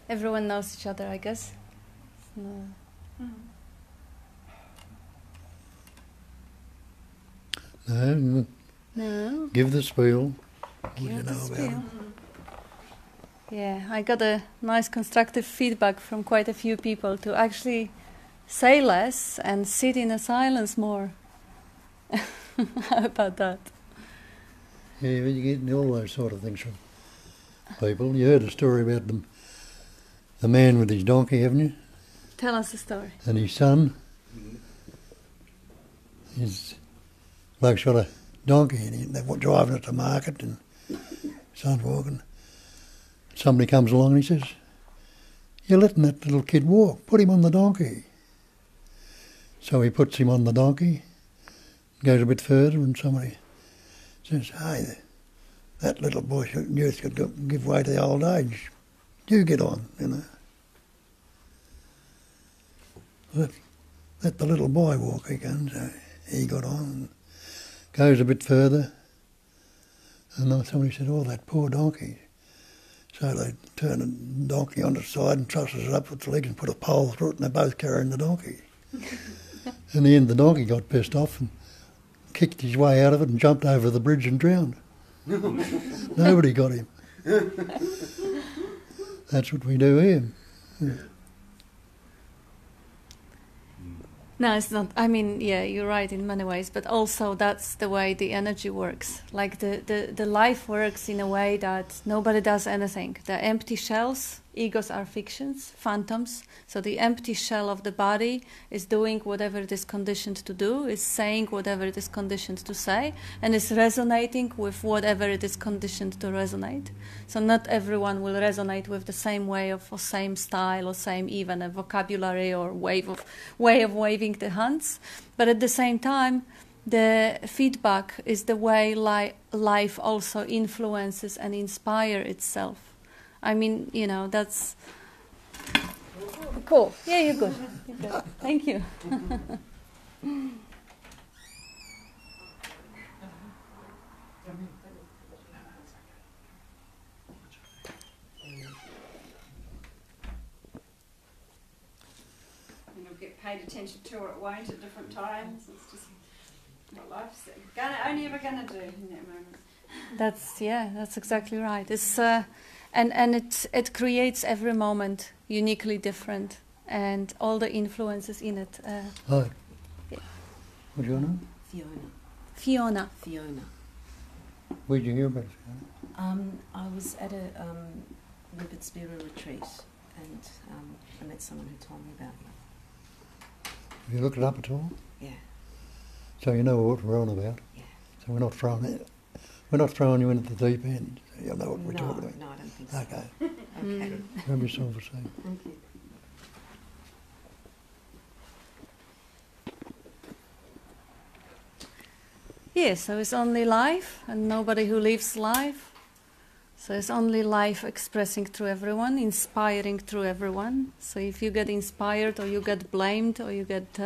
everyone knows each other, I guess. No. No. No. Give the spiel. What do you Give the know about spiel. it? Yeah, I got a nice constructive feedback from quite a few people to actually say less and sit in a silence more. How about that? Yeah, you get all those sort of things from people. You heard a story about the man with his donkey, haven't you? Tell us the story. And his son. His bloke's got a donkey and they're driving it to market and son's walking. Somebody comes along and he says, "You're letting that little kid walk, put him on the donkey." So he puts him on the donkey, goes a bit further and somebody says, "Hey, that little boy youth could give way to the old age. You get on, you know. Let the little boy walk again." So he got on and goes a bit further and then somebody said, "Oh, that poor donkey." So they turn the donkey on its side and trusses it up with the legs and put a pole through it and they're both carrying the donkey. In the end the donkey got pissed off and kicked his way out of it and jumped over the bridge and drowned. Nobody got him. That's what we do here. Yeah. No, it's not. I mean, yeah, you're right in many ways, but also that's the way the energy works. Like the life works in a way that nobody does anything. The empty shells, egos are fictions, phantoms. So the empty shell of the body is doing whatever it is conditioned to do, is saying whatever it is conditioned to say, and is resonating with whatever it is conditioned to resonate. So not everyone will resonate with the same way of, or same style, or same even a vocabulary or way of waving the hands. But at the same time, the feedback is the way life also influences and inspires itself. I mean, you know, that's cool. Yeah, you're good. You're good. Thank you. And you'll get paid attention to or it won't at different times. It's just what life's only ever going to do in that moment. That's exactly right. It's and it creates every moment uniquely different, and all the influences in it. Hi. Yeah. What's your name? Fiona. Fiona. Where'd you hear about it? I was at a Rupert Spira retreat and I met someone who told me about you. Have you looked it up at all? Yeah. So you know what we're on about? Yeah. So we're not throwing you into the deep end. So you'll know what we're talking about. No, I don't think so. Okay. Okay. Grab yourself a seat. Thank you. Yeah, so it's only life and nobody who lives life. So it's only life expressing through everyone, inspiring through everyone. So if you get inspired or you get blamed or you get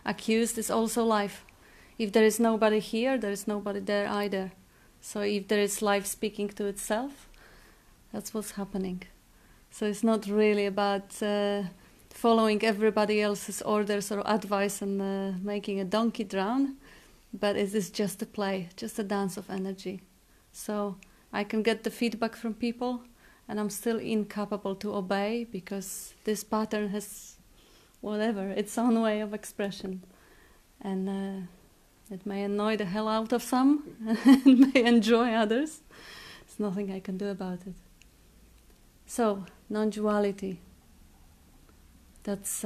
accused, it's also life. If there is nobody here, there is nobody there either. So if there is life speaking to itself, that's what's happening. So it's not really about following everybody else's orders or advice and making a donkey drown, but it is just a play, just a dance of energy. So I can get the feedback from people and I'm still incapable to obey because this pattern has whatever, its own way of expression. And it may annoy the hell out of some and may enjoy others. There's nothing I can do about it. So, non-duality. That's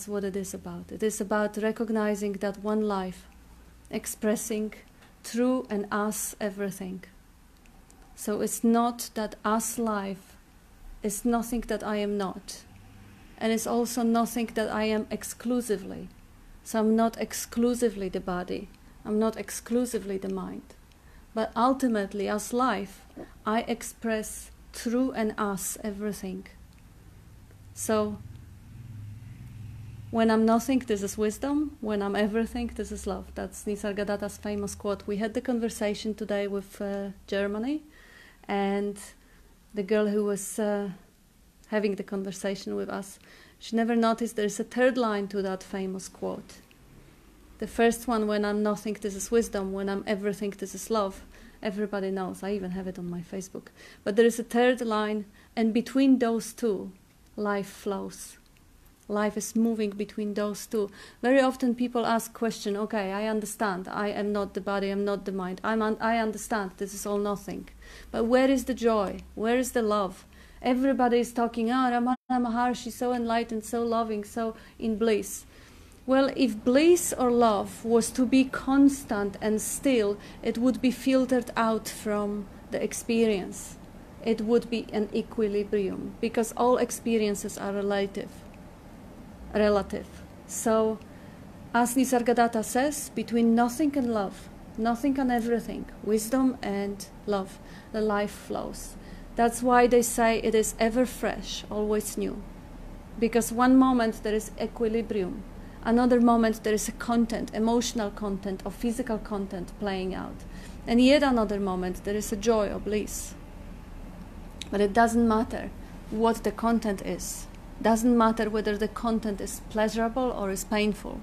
what it is about. It is about recognizing that one life, expressing through and as everything. So it's not that as life is nothing that I am not. And it's also nothing that I am exclusively. So I'm not exclusively the body. I'm not exclusively the mind. But ultimately, as life, I express through and as everything. So when I'm nothing, this is wisdom. When I'm everything, this is love. That's Nisargadatta's famous quote. We had the conversation today with Germany, and the girl who was having the conversation with us, she never noticed there's a third line to that famous quote. The first one, when I'm nothing, this is wisdom. When I'm everything, this is love. Everybody knows. I even have it on my Facebook. But there is a third line, and between those two, life flows. Life is moving between those two. Very often people ask question, okay, I understand. I am not the body, I'm not the mind. I understand this is all nothing. But where is the joy? Where is the love? Everybody is talking, Ramana Maharshi, so enlightened, so loving, so in bliss. Well, if bliss or love was to be constant and still, it would be filtered out from the experience. It would be an equilibrium, because all experiences are relative. So, as Nisargadatta says, between nothing and love, nothing and everything, wisdom and love, the life flows. That's why they say it is ever fresh, always new. Because one moment there is equilibrium, another moment there is a content, emotional content or physical content playing out. And yet another moment there is a joy or bliss. But it doesn't matter what the content is. Doesn't matter whether the content is pleasurable or is painful.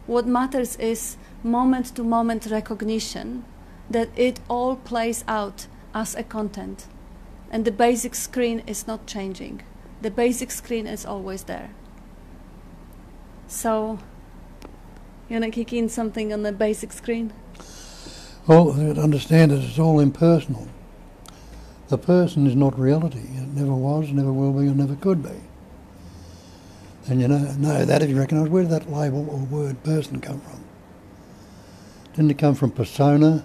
What matters is moment-to-moment recognition that it all plays out as a content. And the basic screen is not changing. The basic screen is always there. So, you want to kick in something on the basic screen? Well, to understand it, it's all impersonal. The person is not reality. It never was, never will be, or never could be. And you know that if you recognise, where did that label or word person come from? Didn't it come from persona,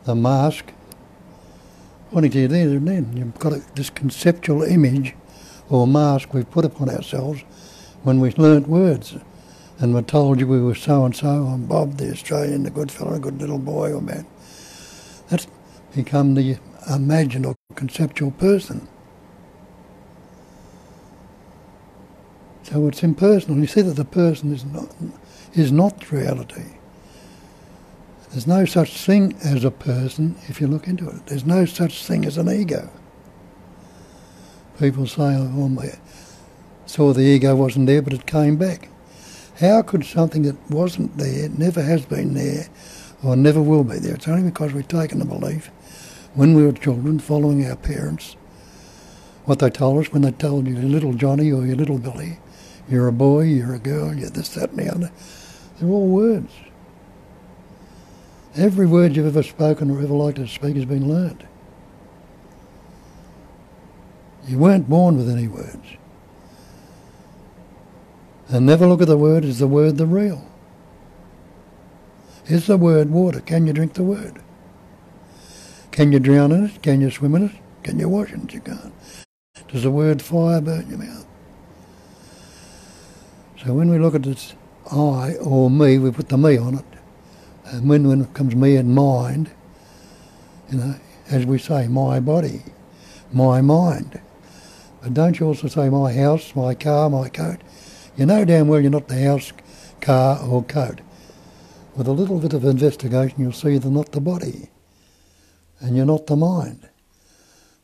the mask? Pointing to you there and then, you've got this conceptual image or mask we've put upon ourselves when we learnt words and were told you we were so-and-so, I'm Bob, the Australian, the good fellow, a good little boy or man. That's become the imagined or conceptual person. So it's impersonal. You see that the person is not reality. There's no such thing as a person if you look into it. There's no such thing as an ego. People say, oh, I saw the ego wasn't there, but it came back. How could something that wasn't there, never has been there, or never will be there? It's only because we've taken the belief when we were children, following our parents, what they told us when they told you, your little Johnny or your little Billy, you're a boy, you're a girl, you're this, that and the other. They're all words. Every word you've ever spoken or ever liked to speak has been learnt. You weren't born with any words. And never look at the word as the word the real. Is the word water? Can you drink the word? Can you drown in it? Can you swim in it? Can you wash in it? You can't. Does the word fire burn your mouth? So when we look at this I or me, we put the me on it. And when it comes me and mind, as we say, my body, my mind. But don't you also say my house, my car, my coat? You know damn well you're not the house, car or coat. With a little bit of investigation you'll see they're not the body. And you're not the mind.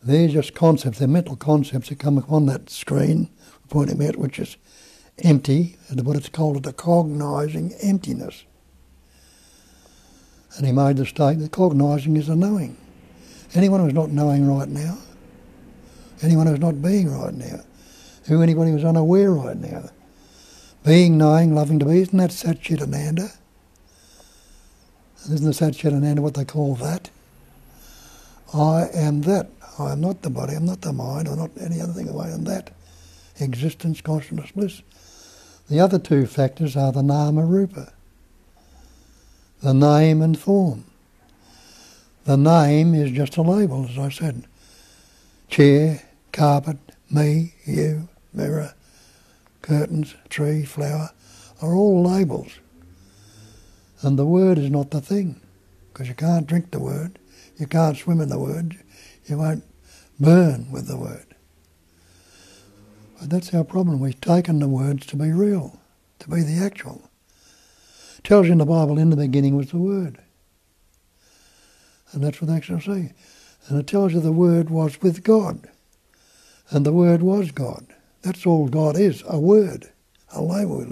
They're just concepts, they're mental concepts that come upon that screen, pointing out, which is empty, and what it's called a cognising emptiness. And he made the statement, cognising is a knowing. Anyone who's not knowing right now, anyone who's not being right now, anybody who's unaware right now, being, knowing, loving to be, isn't that Satchitananda? Isn't the Satchitananda what they call that? I am that. I am not the body, I'm not the mind, I'm not any other thing. I am that. Existence, consciousness, bliss. The other two factors are the nama rupa, the name and form. The name is just a label, as I said. Chair, carpet, me, you, mirror, curtains, tree, flower, are all labels. And the word is not the thing, because you can't drink the word, you can't swim in the word, you won't burn with the word. But that's our problem. We've taken the words to be real, to be the actual. It tells you in the Bible, in the beginning was the Word. And that's what they actually see. And it tells you the Word was with God. And the Word was God. That's all God is, a word, a label.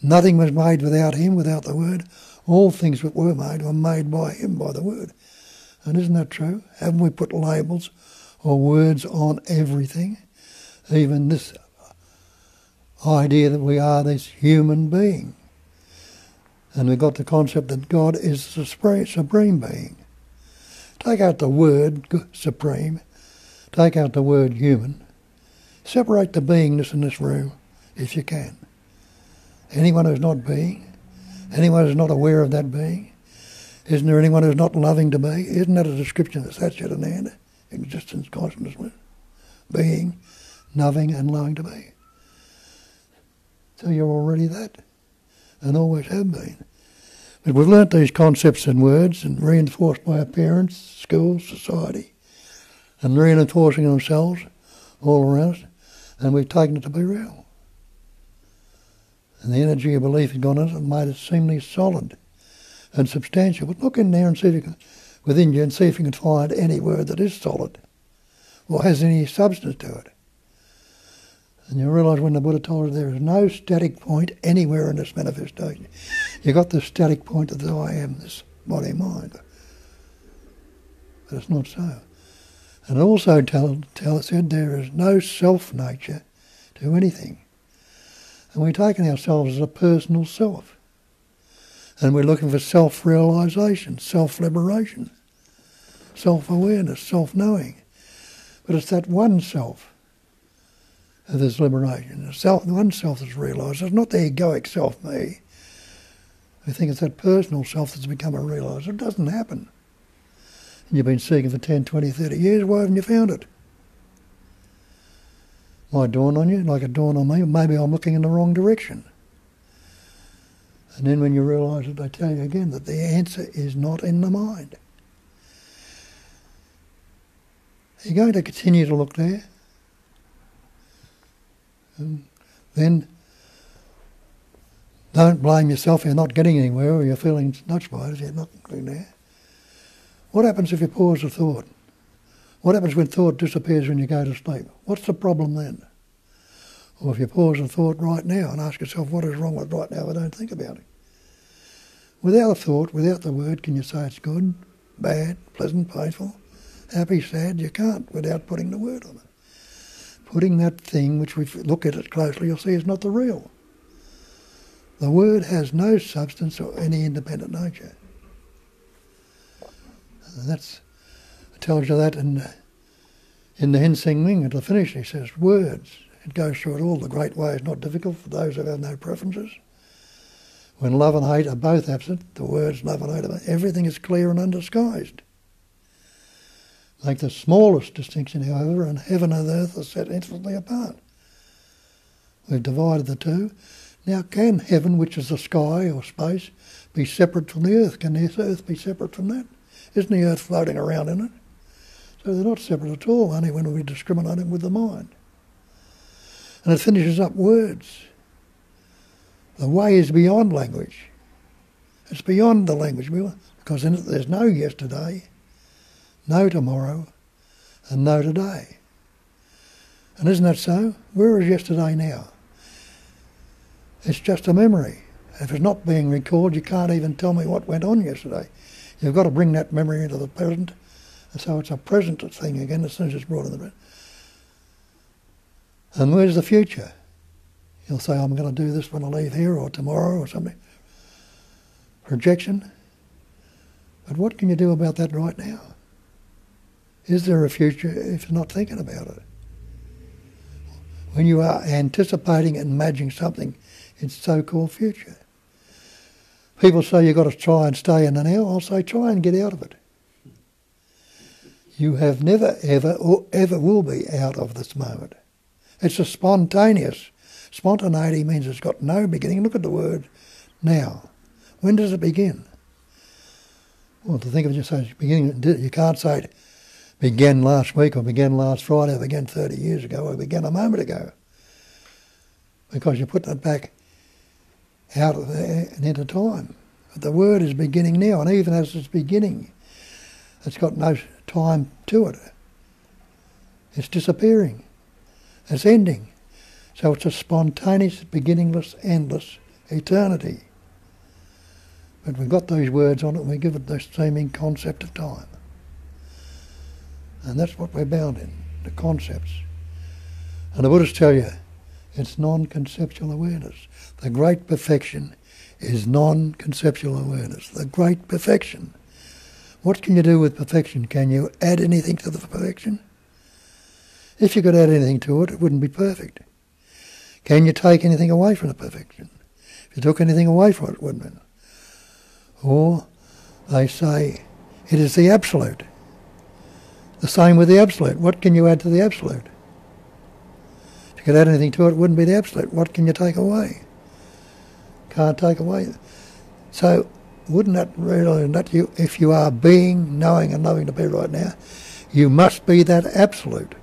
Nothing was made without him, without the Word. All things that were made by him, by the Word. And isn't that true? Haven't we put labels or words on everything? Even this idea that we are this human being. And we've got the concept that God is the supreme being. Take out the word supreme, take out the word human, separate the beingness in this room if you can. Anyone who's not being, anyone who's not aware of that being, isn't there anyone who's not loving to be? Isn't that a description that's at an end? Existence, consciousness, being, loving and loving to be. So you're already that, and always have been. But we've learnt these concepts and words and reinforced by our parents, schools, society, and reinforcing themselves all around us, and we've taken it to be real. And the energy of belief has gone in it and made it seemingly solid and substantial. But look in there and see if you can, within you, and see if you can find any word that is solid or has any substance to it. And you realise when the Buddha told us there is no static point anywhere in this manifestation. You've got the static point of the I am, this body mind. But it's not so. And it also said there is no self-nature to anything. And we've taken ourselves as a personal self. And we're looking for self-realisation, self-liberation, self-awareness, self-knowing. But it's that one self of this liberation. The one self that's realised. It's not the egoic self, me. I think it's that personal self that's become a realiser. It doesn't happen. And you've been seeking for 10, 20, 30 years. Why haven't you found it? Might dawn on you, like it dawned on me. Maybe I'm looking in the wrong direction. And then when you realise it, I tell you again that the answer is not in the mind. You're going to continue to look there. And then don't blame yourself if you're not getting anywhere or you're feeling nudged by it if you're not looking there. What happens if you pause a thought? What happens when thought disappears when you go to sleep? What's the problem then? Or if you pause a thought right now and ask yourself, what is wrong with right now if I don't think about it? Without a thought, without the word, can you say it's good, bad, pleasant, painful, happy, sad? You can't without putting the word on it. Putting that thing, which we look at it closely, you'll see is not the real. The word has no substance or any independent nature. And that's, it tells you that in the Hinsing Ming at the finish, he says, words. It goes through it all. The great way is not difficult for those who have no preferences. When love and hate are both absent, the words love and hate, everything is clear and undisguised. Like the smallest distinction, however, and heaven and earth are set infinitely apart. We've divided the two. Now, can heaven, which is the sky or space, be separate from the earth? Can the earth be separate from that? Isn't the earth floating around in it? So they're not separate at all, only when we discriminate them with the mind. And it finishes up words. The way is beyond language. It's beyond the language, because in it there's no yesterday, no tomorrow, and no today. And isn't that so? Where is yesterday now? It's just a memory. If it's not being recalled, you can't even tell me what went on yesterday. You've got to bring that memory into the present, and so it's a present thing again as soon as it's brought in the present. And where's the future? You'll say, I'm going to do this when I leave here or tomorrow or something. Projection. But what can you do about that right now? Is there a future if you're not thinking about it? When you are anticipating and imagining something, it's so-called future. People say you've got to try and stay in the now. I'll say try and get out of it. You have never, ever, or ever will be out of this moment. It's a spontaneous. Spontaneity means it's got no beginning. Look at the word now. When does it begin? Well, to think of it just as beginning, you can't say it began last week or began last Friday or began 30 years ago or began a moment ago. Because you're putting it back out of there and into time. But the word is beginning now, and even as it's beginning, it's got no time to it. It's disappearing. It's ending. So it's a spontaneous, beginningless, endless eternity. But we've got these words on it and we give it the seeming concept of time. And that's what we're bound in, the concepts. And the Buddhists tell you, it's non-conceptual awareness. The great perfection is non-conceptual awareness. The great perfection. What can you do with perfection? Can you add anything to the perfection? If you could add anything to it, it wouldn't be perfect. Can you take anything away from the perfection? If you took anything away from it, it wouldn't be. Or they say it is the absolute. The same with the absolute. What can you add to the absolute? If you could add anything to it, it wouldn't be the absolute. What can you take away? Can't take away. So wouldn't that really that you, if you are being, knowing and loving to be right now, you must be that absolute.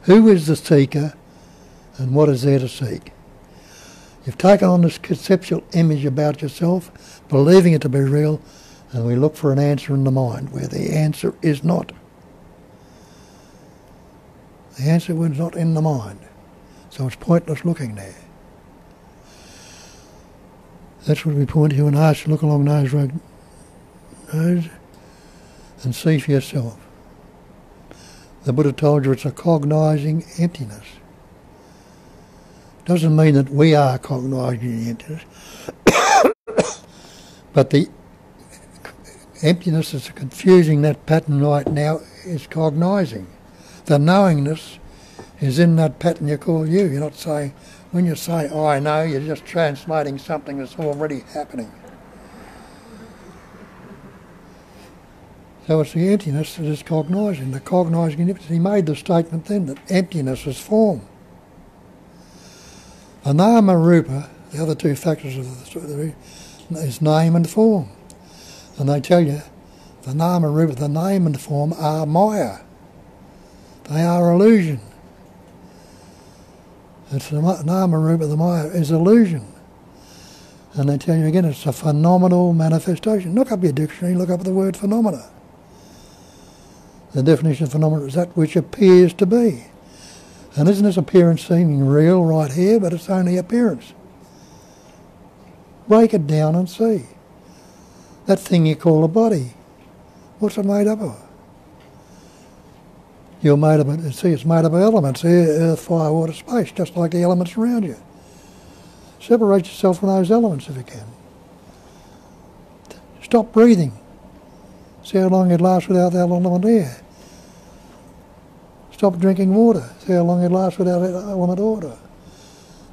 Who is the seeker and what is there to seek? You've taken on this conceptual image about yourself, believing it to be real, and we look for an answer in the mind where the answer is not. The answer was not in the mind, so it's pointless looking there. That's what we point to and ask you, look along those roads and see for yourself. The Buddha told you it's a cognising emptiness. Doesn't mean that we are cognising the emptiness, but the emptiness is confusing that pattern right now is cognising. The knowingness is in that pattern you call you. You're not saying, when you say, oh, I know, you're just translating something that's already happening. So it's the emptiness that is cognising. The cognising emptiness. He made the statement then that emptiness is form. The nama rupa, the other two factors of the story, is name and form. And they tell you, the nama rupa, the name and form are maya. They are illusion. It's the nama rupa, the maya is illusion. And they tell you again, it's a phenomenal manifestation. Look up your dictionary, look up the word phenomena. The definition of phenomena is that which appears to be. And isn't this appearance seeming real right here, but it's only appearance? Break it down and see. That thing you call a body, what's it made up of? You're made up of, see, it's made up of elements, air, earth, fire, water, space, just like the elements around you. Separate yourself from those elements if you can. Stop breathing. See how long it lasts without that element air. Stop drinking water. See how long it lasts without that element water.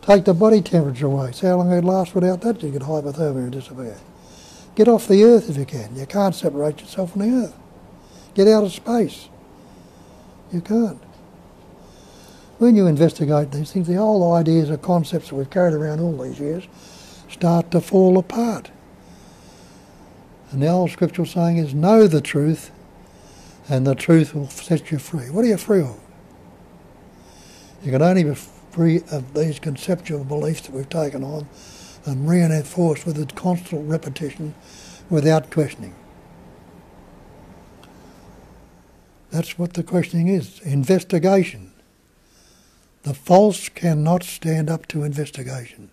Take the body temperature away. See how long it lasts without that. You get hypothermia and disappear. Get off the earth if you can. You can't separate yourself from the earth. Get out of space. You can't. When you investigate these things, the old ideas or concepts that we've carried around all these years start to fall apart. And the old scriptural saying is, know the truth, and the truth will set you free. What are you free of? You can only be free of these conceptual beliefs that we've taken on and reinforced with a constant repetition without questioning. That's what the questioning is, investigation. The false cannot stand up to investigation.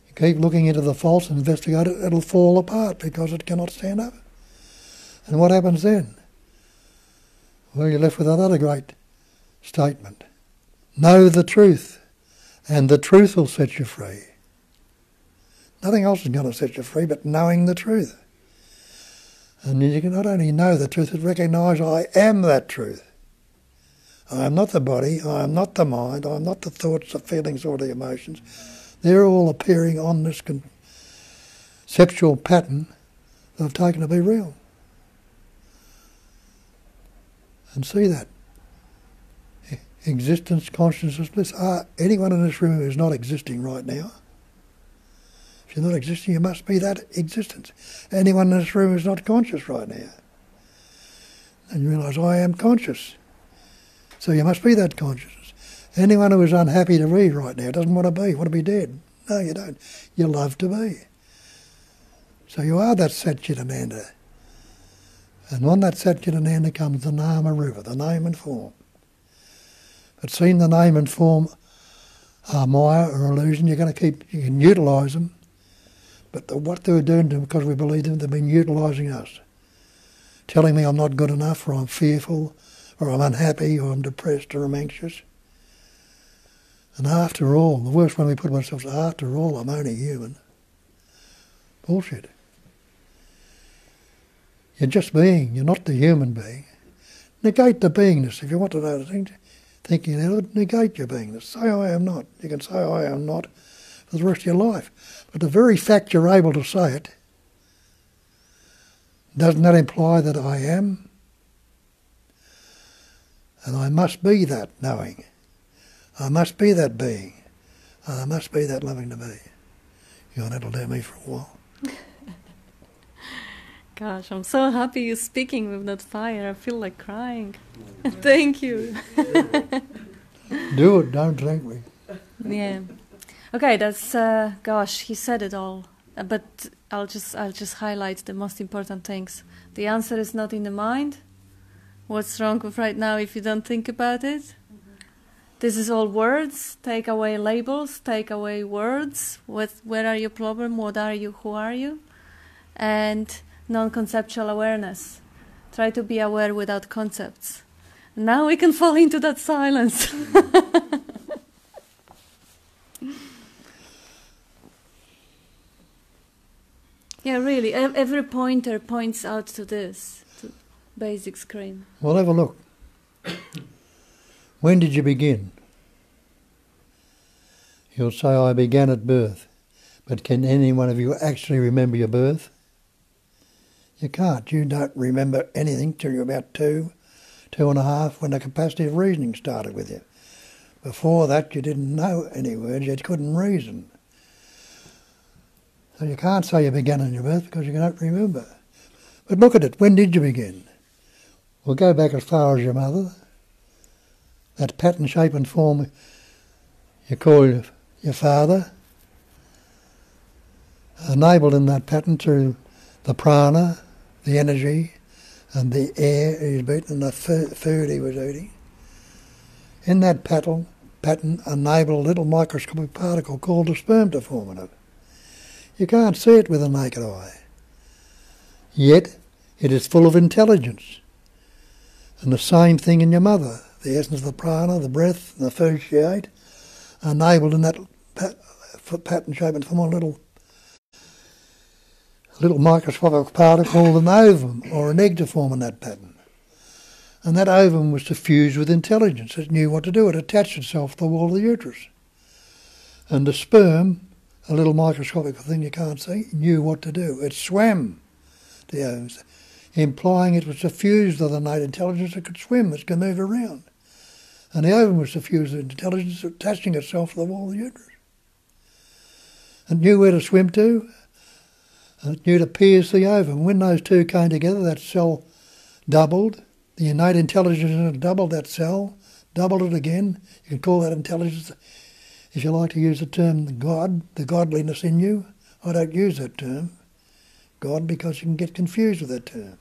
You keep looking into the false and investigate it, it'll fall apart because it cannot stand up. And what happens then? Well, you're left with another great statement. Know the truth, and the truth will set you free. Nothing else is going to set you free but knowing the truth. And you can not only know the truth, but recognise I am that truth. I am not the body, I am not the mind, I am not the thoughts, the feelings or the emotions. They're all appearing on this conceptual pattern that I've taken to be real. And see that. Existence, consciousness, bliss. Anyone in this room who is not existing right now, if you're not existing, you must be that existence. Anyone in this room who is not conscious right now, and you realise I am conscious. So you must be that consciousness. Anyone who is unhappy to be right now doesn't want to be dead. No, you don't. You love to be. So you are that Satchitananda. And on that Satchitananda comes the Nama Rupa, the name and form. But seeing the name and form are Maya or illusion, you can utilise them. But what they're doing to them, because we believe them, they've been utilising us. Telling me I'm not good enough, or I'm fearful, or I'm unhappy, or I'm depressed, or I'm anxious. And after all, the worst one we put ourselves, after all, I'm only human. Bullshit. You're just being, you're not the human being. Negate the beingness. If you want to know the thing, thinking out of it, negate your beingness. Say I am not. You can say I am not for the rest of your life. But the very fact you're able to say it, doesn't that imply that I am? And I must be that knowing. I must be that being. I must be that loving to be. You know, that'll do me for a while. Gosh, I'm so happy you're speaking with that fire. I feel like crying. Thank you. Do it, don't thank me. Yeah. Okay, that's gosh, he said it all. But I'll just highlight the most important things. The answer is not in the mind. What's wrong with right now if you don't think about it? This is all words. Take away labels. Take away words. Where are your problem? What are you? Who are you? And non-conceptual awareness. Try to be aware without concepts. Now we can fall into that silence. Yeah, really. Every pointer points out to this, to basic screen. Well, have a look. When did you begin? You'll say, I began at birth. But can any one of you actually remember your birth? You can't. You don't remember anything till you're about 2.5, when the capacity of reasoning started with you. Before that, you didn't know any words. You couldn't reason. So you can't say you began on your birth because you don't remember. But look at it. When did you begin? We'll go back as far as your mother. That pattern, shape and form you call your father. Enabled in that pattern through the prana, the energy, and the air he was breathing, and the food he was eating. In that pattern enabled a little microscopic particle called a sperm to form in it. You can't see it with the naked eye. Yet it is full of intelligence. And the same thing in your mother. The essence of the prana, the breath, and the food she ate, enabled in that pattern, shape and form a little microscopic particle called an ovum or an egg to form in that pattern. And that ovum was suffused with intelligence. It knew what to do. It attached itself to the wall of the uterus. And the sperm, a little microscopic thing you can't see, knew what to do. It swam the ovums, implying it was suffused with innate intelligence. It could swim, it could move around. And the ovum was suffused with intelligence, attaching itself to the wall of the uterus. It knew where to swim to, and it knew to pierce the ovum. When those two came together, that cell doubled. The innate intelligence doubled that cell, doubled it again. You can call that intelligence, if you like to use the term God, the godliness in you. I don't use that term, God, because you can get confused with that term.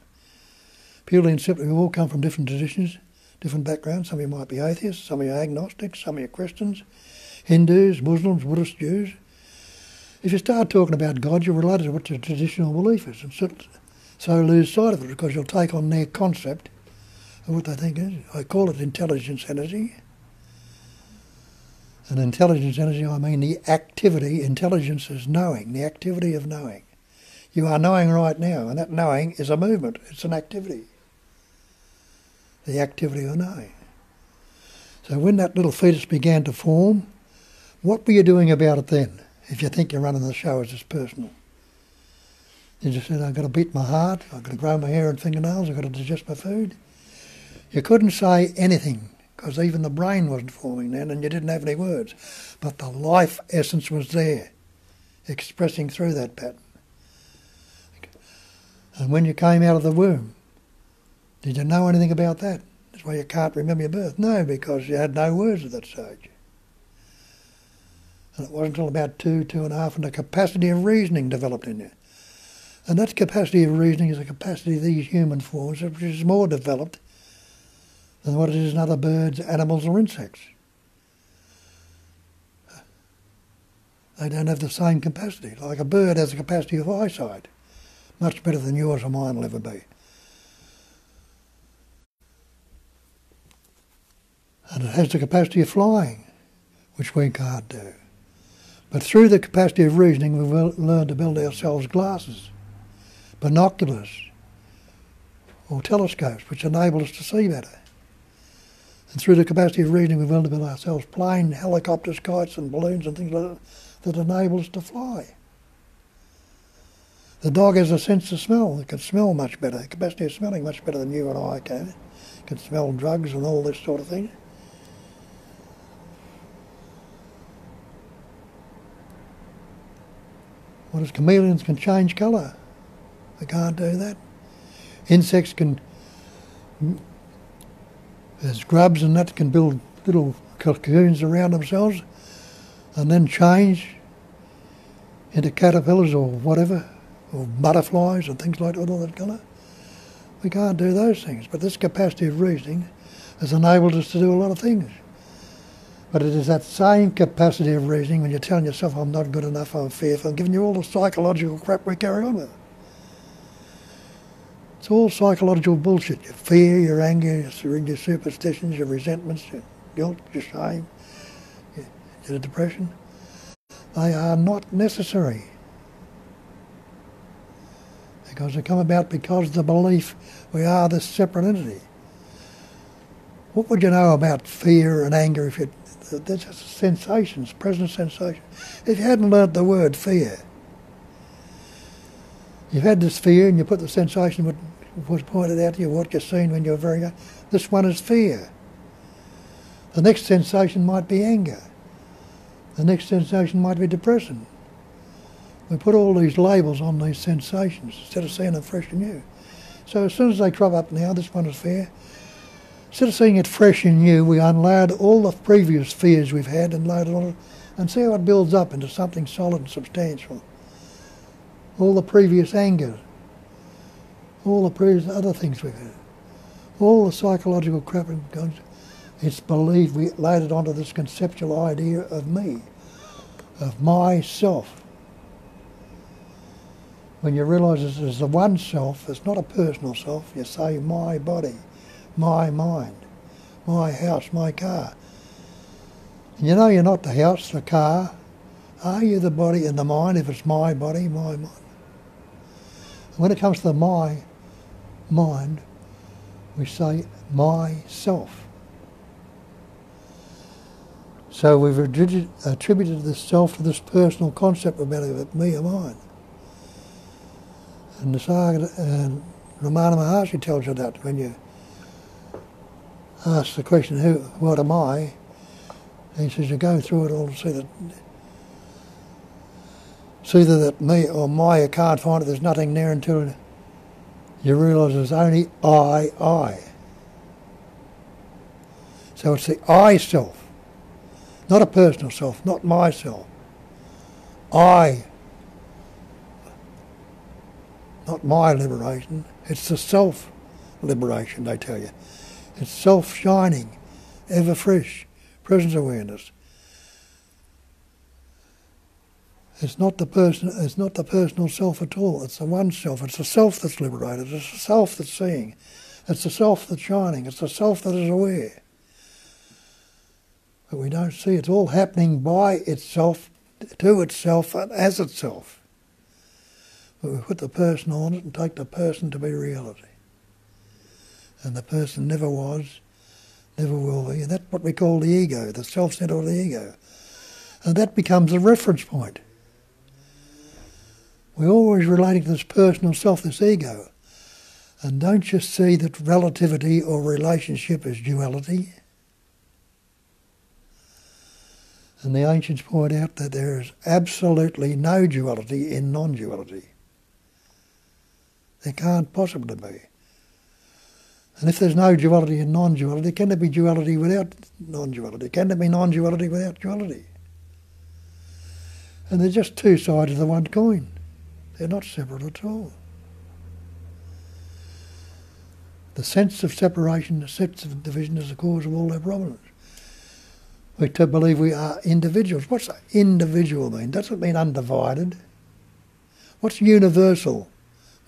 Purely and simply, we all come from different traditions, different backgrounds. Some of you might be atheists, some of you are agnostics, some of you are Christians, Hindus, Muslims, Buddhists, Jews. If you start talking about God, you're related to what your traditional belief is, and so lose sight of it, because you'll take on their concept of what they think is. I call it intelligence energy. And intelligence energy, I mean the activity. Intelligence is knowing, the activity of knowing. You are knowing right now, and that knowing is a movement. It's an activity. The activity of knowing. So when that little fetus began to form, what were you doing about it then, if you think you're running the show as just personal? You just said, I've got to beat my heart, I've got to grow my hair and fingernails, I've got to digest my food. You couldn't say anything, because even the brain wasn't forming then, and you didn't have any words. But the life essence was there, expressing through that pattern. And when you came out of the womb, did you know anything about that? That's why you can't remember your birth. No, because you had no words at that stage. And it wasn't until about 2.5, and the capacity of reasoning developed in you. And that capacity of reasoning is a capacity of these human forms, which is more developed than what it is in other birds, animals or insects. They don't have the same capacity. Like a bird has a capacity of eyesight, much better than yours or mine will ever be. And it has the capacity of flying, which we can't do. But through the capacity of reasoning, we've learned to build ourselves glasses, binoculars, or telescopes, which enable us to see better. And through the capacity of reasoning, we've learned to build ourselves planes, helicopters, kites and balloons and things like that enable us to fly. The dog has a sense of smell. It can smell much better, the capacity of smelling much better than you and I can. It can smell drugs and all this sort of thing. Whereas chameleons can change colour. They can't do that. Insects can, there's grubs and that can build little cocoons around themselves and then change into caterpillars or whatever, or butterflies and things like that, all that colour. We can't do those things, but this capacity of reasoning has enabled us to do a lot of things. But it is that same capacity of reasoning when you're telling yourself, I'm not good enough, I'm fearful, and giving you all the psychological crap we carry on with. It's all psychological bullshit. Your fear, your anger, your superstitions, your resentments, your guilt, your shame, your depression. They are not necessary. Because they come about because of the belief we are this separate entity. What would you know about fear and anger if they're just sensations, present sensations. If you hadn't learnt the word fear, you've had this fear and you put the sensation what was pointed out to you, what you've seen when you were very young. This one is fear. The next sensation might be anger. The next sensation might be depression. We put all these labels on these sensations instead of seeing them fresh and new. So as soon as they crop up now, this one is fear. Instead of seeing it fresh and new, we unload all the previous fears we've had and load it on it and see how it builds up into something solid and substantial. All the previous anger, all the previous other things we've had, all the psychological crap, it's believed we loaded onto this conceptual idea of me, of myself. When you realise this is the one self, it's not a personal self, you say my body, my mind, my house, my car. And you know you're not the house, the car. Are you the body and the mind if it's my body, my mind? And when it comes to the my mind, we say myself. So we've attributed this self to this personal concept about it, me and mine. And the saga, Ramana Maharshi tells you that when you ask the question, what am I? And he says, you go through it all to see that it's either that me or my, you can't find it, there's nothing there until you realise there's only I. So it's the I self, not a personal self, not myself. I, not my liberation, it's the self-liberation, they tell you. It's self-shining, ever fresh, presence awareness. It's not the personal self at all, it's the one self. It's the self that's liberated, it's the self that's seeing, it's the self that's shining, it's the self that is aware. But we don't see it's all happening by itself, to itself, and as itself. But we put the person on it and take the person to be reality. And the person never was, never will be. And that's what we call the ego, the self-centre of the ego. And that becomes a reference point. We're always relating to this personal self, this ego. And don't you see that relativity or relationship is duality? And the ancients point out that there is absolutely no duality in non-duality. There can't possibly be. And if there's no duality in non-duality, can there be duality without non-duality? Can there be non-duality without duality? And they're just two sides of the one coin. They're not separate at all. The sense of separation, the sense of division is the cause of all their problems. We to believe we are individuals. What's individual mean? Does it mean undivided? What's universal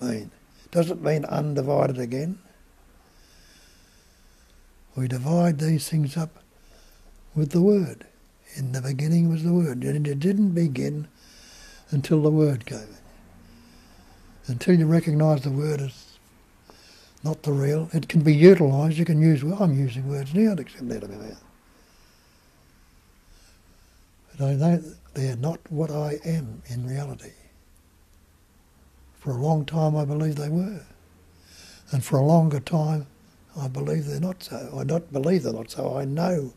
mean? Does it mean undivided again? We divide these things up with the Word. In the beginning was the Word, and it didn't begin until the Word came in. Until you recognise the Word as not the real, it can be utilised. You can use. Well, I'm using words now to accept that about it. But I know they're not what I am in reality. For a long time I believed they were. And for a longer time I believe they're not so. I don't believe they're not so. I know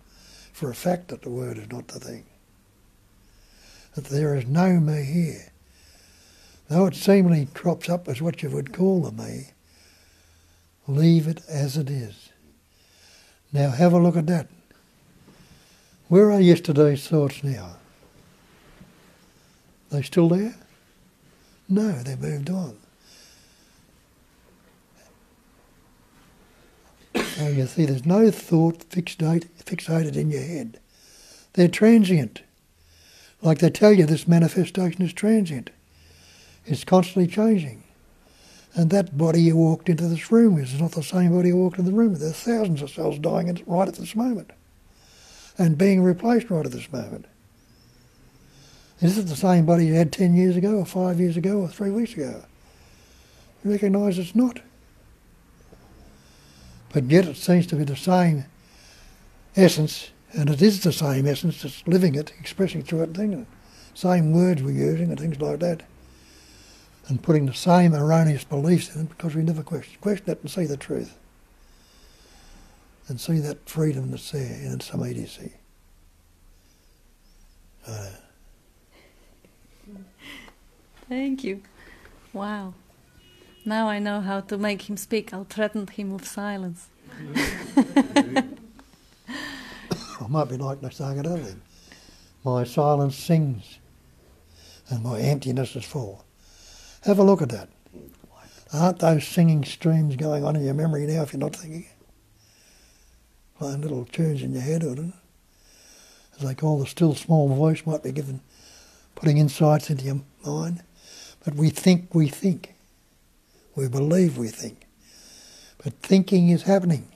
for a fact that the Word is not the thing. That there is no me here. Though it seemingly crops up as what you would call the me, leave it as it is. Now have a look at that. Where are yesterday's thoughts now? They still there? No, they've moved on. So you see, there's no thought fixated in your head. They're transient. Like they tell you, this manifestation is transient. It's constantly changing. And that body you walked into this room with is not the same body you walked in the room with. There are thousands of cells dying right at this moment and being replaced right at this moment. Is it the same body you had 10 years ago or 5 years ago or 3 weeks ago? You recognise it's not. But yet it seems to be the same essence, and it is the same essence, just living it, expressing through it, thing. Same words we're using and things like that. And putting the same erroneous beliefs in it because we never question it and see the truth. And see that freedom that's there in some immediacy. Thank you. Wow. Now I know how to make him speak. I'll threaten him with silence. I might be like Nasagada then. My silence sings and my emptiness is full. Have a look at that. Aren't those singing streams going on in your memory now if you're not thinking? Playing little tunes in your head, or as they call the still small voice, might be putting insights into your mind. But we think we think. We believe we think. But thinking is happening.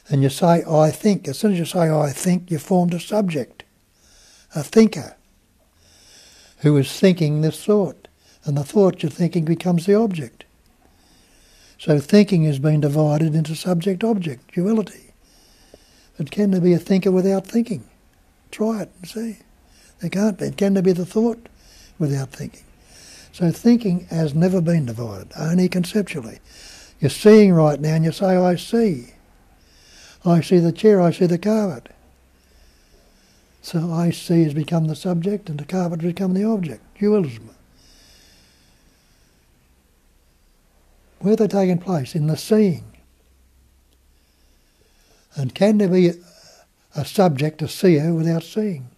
And you say, I think. As soon as you say, I think, you formed a subject, a thinker, who is thinking this thought. And the thought you're thinking becomes the object. So thinking has been divided into subject-object, duality. But can there be a thinker without thinking? Try it and see. There can't be. Can there be the thought without thinking? So thinking has never been divided, only conceptually. You're seeing right now and you say, I see. I see the chair, I see the carpet. So I see has become the subject and the carpet has become the object, dualism. Where are they taking place? In the seeing. And can there be a subject, a seer, without seeing?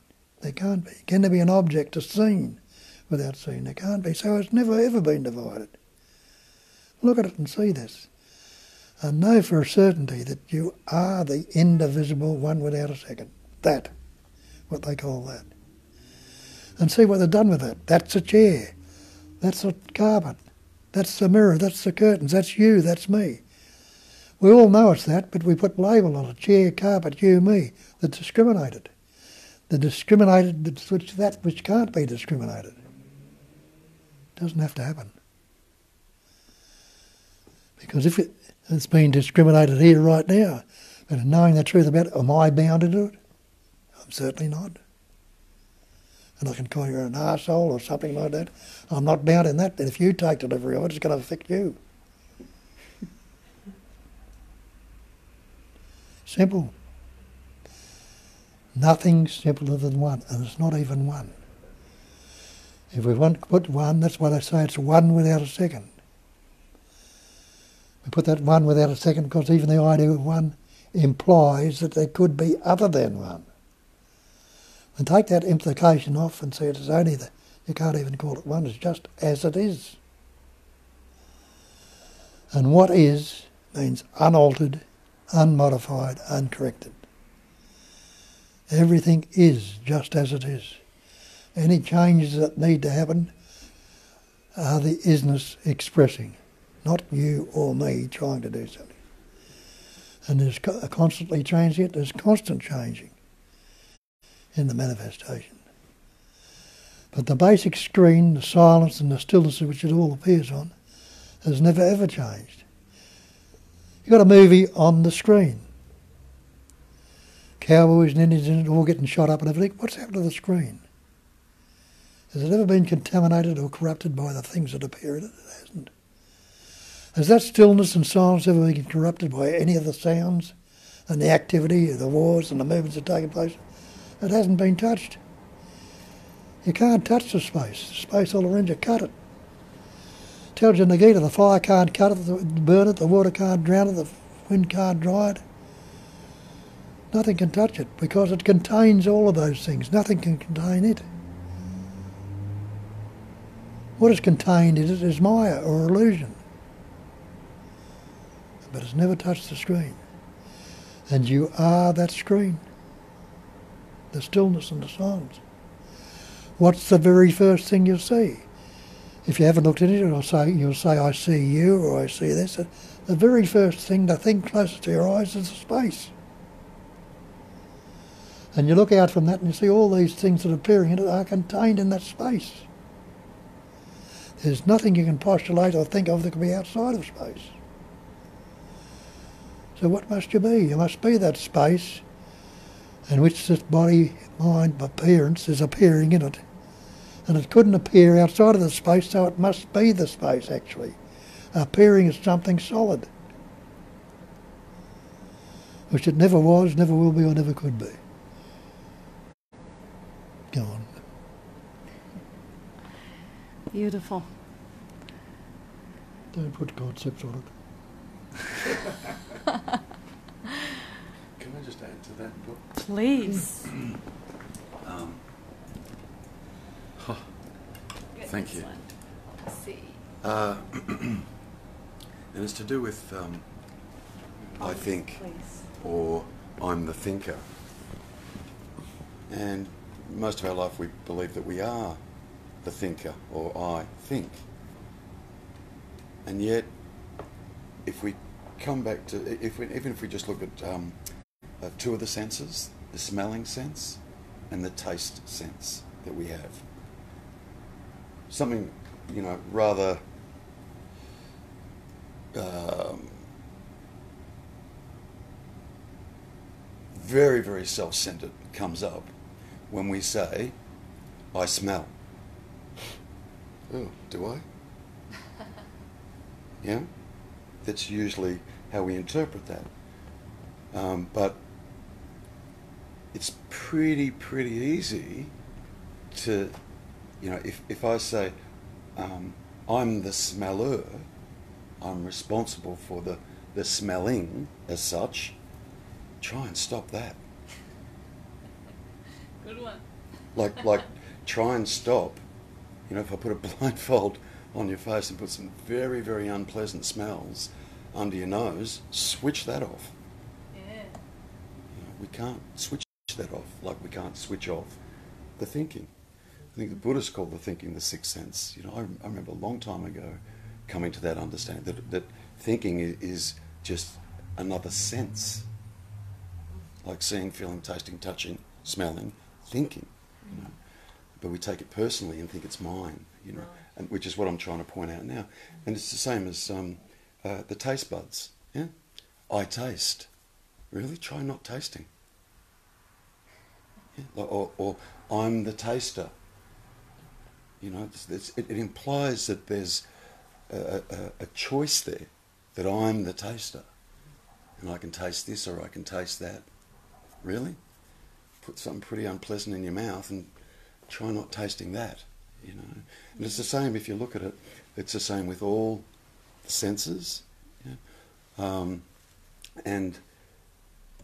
There can't be. Can there be an object, a seen, without seeing? There can't be. So it's never ever been divided. Look at it and see this. And know for a certainty that you are the indivisible one without a second. That, what they call that. And see what they've done with that. That's a chair. That's a carpet. That's the mirror. That's the curtains. That's you. That's me. We all know it's that, but we put label on it. Chair, carpet, you, me. The discriminated. The discriminated, that which can't be discriminated. Doesn't have to happen. Because if it's being discriminated here right now, and knowing the truth about it, am I bound to do it? I'm certainly not. And I can call you an arsehole or something like that. I'm not bound in that. And if you take delivery of it, it's going to affect you. Simple. Nothing's simpler than one, and it's not even one. If we want to put one, that's why they say it's one without a second. We put that one without a second because even the idea of one implies that there could be other than one. And take that implication off and see it as only that. You can't even call it one, it's just as it is. And what is means unaltered, unmodified, uncorrected. Everything is just as it is. Any changes that need to happen are the isness expressing, not you or me trying to do something. And there's constantly transient, there's constant changing in the manifestation. But the basic screen, the silence and the stillness which it all appears on, has never ever changed. You've got a movie on the screen. Cowboys and Indians in it all getting shot up and everything. What's happened to the screen? Has it ever been contaminated or corrupted by the things that appear in it? It hasn't. Has that stillness and silence ever been corrupted by any of the sounds and the activity of the wars and the movements that are taking place? It hasn't been touched. You can't touch the space. The space all around you, cut it. Tells you Nagita, the fire can't cut it, burn it, the water can't drown it, the wind can't dry it. Nothing can touch it because it contains all of those things. Nothing can contain it. What is contained in it is Maya or illusion. But it's never touched the screen. And you are that screen. The stillness and the silence. What's the very first thing you'll see? If you haven't looked at it, you'll say, I see you, or I see this. The very first thing, the thing closest to your eyes is the space. And you look out from that and you see all these things that are appearing in it are contained in that space. There's nothing you can postulate or think of that can be outside of space. So what must you be? You must be that space in which this body, mind, appearance is appearing in it. And it couldn't appear outside of the space, so it must be the space, actually. Appearing as something solid, which it never was, never will be, or never could be. Go on. Beautiful. Don't put concepts on it. Can I just add to that book? Please. Thank you. See. And it's to do with I think, Please. or I'm the thinker. And most of our life we believe that we are the thinker, or I think. And yet, if we come back to, even if we just look at two of the senses, the smelling sense and the taste sense that we have, something, rather very, very self-centered comes up when we say, I smell. Oh, do I? Yeah? That's usually how we interpret that. But it's pretty easy to, if I say, I'm the smeller, I'm responsible for the smelling as such, try and stop that. Good one. Like try and stop, if I put a blindfold on your face and put some very, very unpleasant smells under your nose, switch that off. Yeah. We can't switch that off, like we can't switch off the thinking. I think the Buddhists called the thinking the sixth sense. I remember a long time ago coming to that understanding that thinking is just another sense, like seeing, feeling, tasting, touching, smelling, thinking. But we take it personally and think it's mine, and which is what I'm trying to point out now. And it's the same as the taste buds. Yeah, I taste. Really, try not tasting. Yeah? Or I'm the taster. It implies that there's a choice there, that I'm the taster, and I can taste this or I can taste that. Really, put something pretty unpleasant in your mouth and try not tasting that. And it's the same if you look at it. It's the same with all the senses. Yeah? And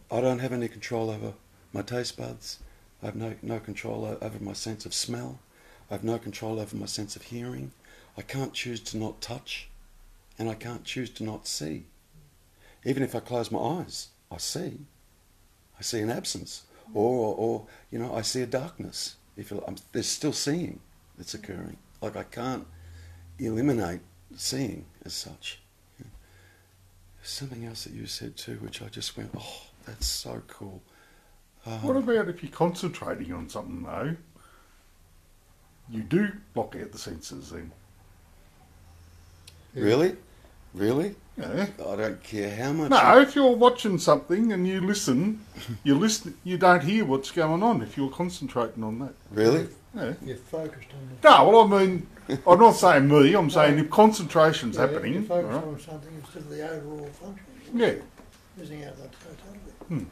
I don't have any control over my taste buds. I have no control over my sense of smell. I have no control over my sense of hearing. I can't choose to not touch, and I can't choose to not see. Even if I close my eyes, I see. I see an absence or you know, I see a darkness. There's still seeing that's occurring. Like I can't eliminate seeing as such. Something else that you said too, which I just went, oh, that's so cool. What about if you're concentrating on something though? You do block out the senses then. Really? Really? Yeah. I don't care how much. No, if you're watching something and you listen, you don't hear what's going on if you're concentrating on that. Really? Yeah. You're focused on the... No, well, I mean, I'm not saying me, I'm saying if concentration's You're happening. focused Right? on something instead of the overall function. Yeah. Missing out that totality.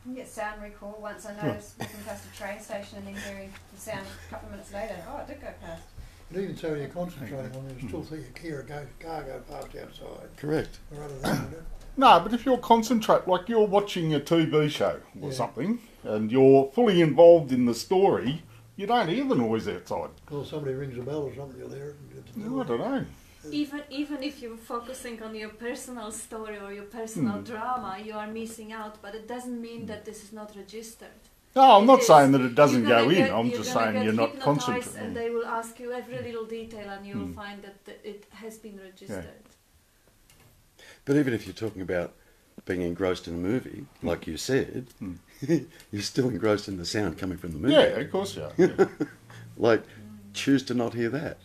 You get sound recall. Once I noticed walking past a train station and then hearing the sound a couple of minutes later. Oh, I did go past. But even so, you're concentrating on it, you still see a car go past outside. Correct. Or other than that. No, but if you're like you're watching a TV show or Yeah. something and you're fully involved in the story, you don't hear the noise outside. Or somebody rings a bell or something, you'll hear it. No, I don't know. Even if you're focusing on your personal story or your personal drama, you are missing out. But it doesn't mean that this is not registered. No, I'm It not is. saying that it doesn't You're go gonna in. get- I'm you're just gonna saying get you're not hypnotized concentrating. and they will ask you every little detail, and you will find that it has been registered. But even if you're talking about being engrossed in a movie, like you said, you're still engrossed in the sound coming from the movie. Yeah, of course you are. Yeah. Like, choose to not hear that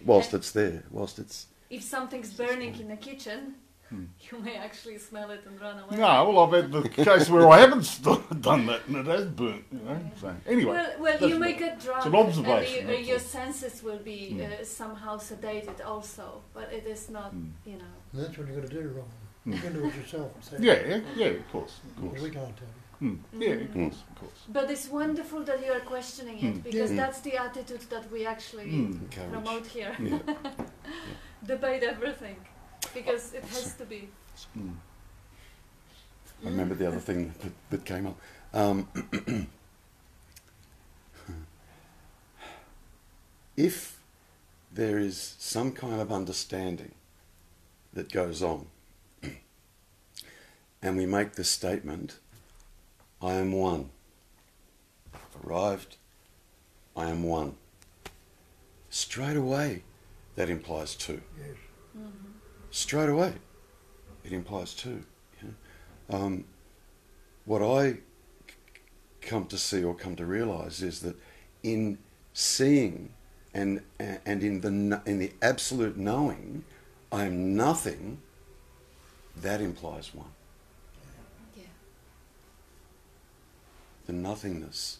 whilst it's there, whilst it's... If something's burning in the kitchen, you may actually smell it and run away. No, well, I've had the case where I haven't done that and it has burnt, you know. So, anyway. Well, that's you may what- get drunk, an observation, and that's your all. senses will be somehow sedated also, but it is not, you know. And that's what you've got to do, Ron. You can do it yourself. And say, Yeah, of course. Because we can't tell you. Yeah, of course. But it's wonderful that you are questioning it, because that's the attitude that we actually Encourage. promote here. Yeah. Debate everything, because it has to be. I remember the other thing that came up. If there is some kind of understanding that goes on, and we make the statement, I am one. I've arrived, I am one. Straight away, that implies two. Yes. Straight away, it implies two. You know? What I come to see or come to realise is that in seeing and in the absolute knowing, I am nothing. That implies one. Yeah. The nothingness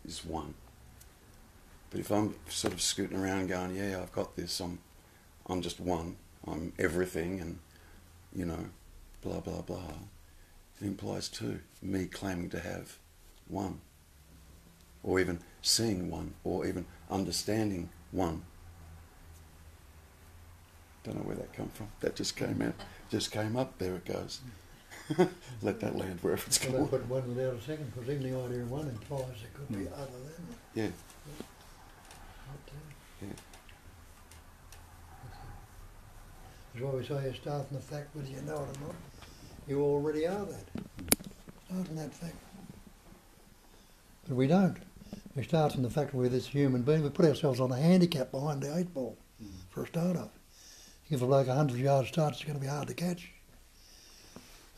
is one. But if I'm sort of scooting around going, yeah, I've got this, I'm just one, I'm everything, and, you know, blah, blah, blah, it implies two, me claiming to have one, or even seeing one, or even understanding one. Don't know where that come from. That just came out, just came up, there it goes. Let that land wherever it's Well, going. they put one without a second, because even the idea of one implies there could be other than one. Yeah, Not two. yeah. That's why we say you start from the fact whether you know it or not. You already are that. Start from that fact. But we don't. We start from the fact we're this human being. We put ourselves on a handicap behind the 8 ball for a start off. You give a bloke 100 yard start, it's going to be hard to catch.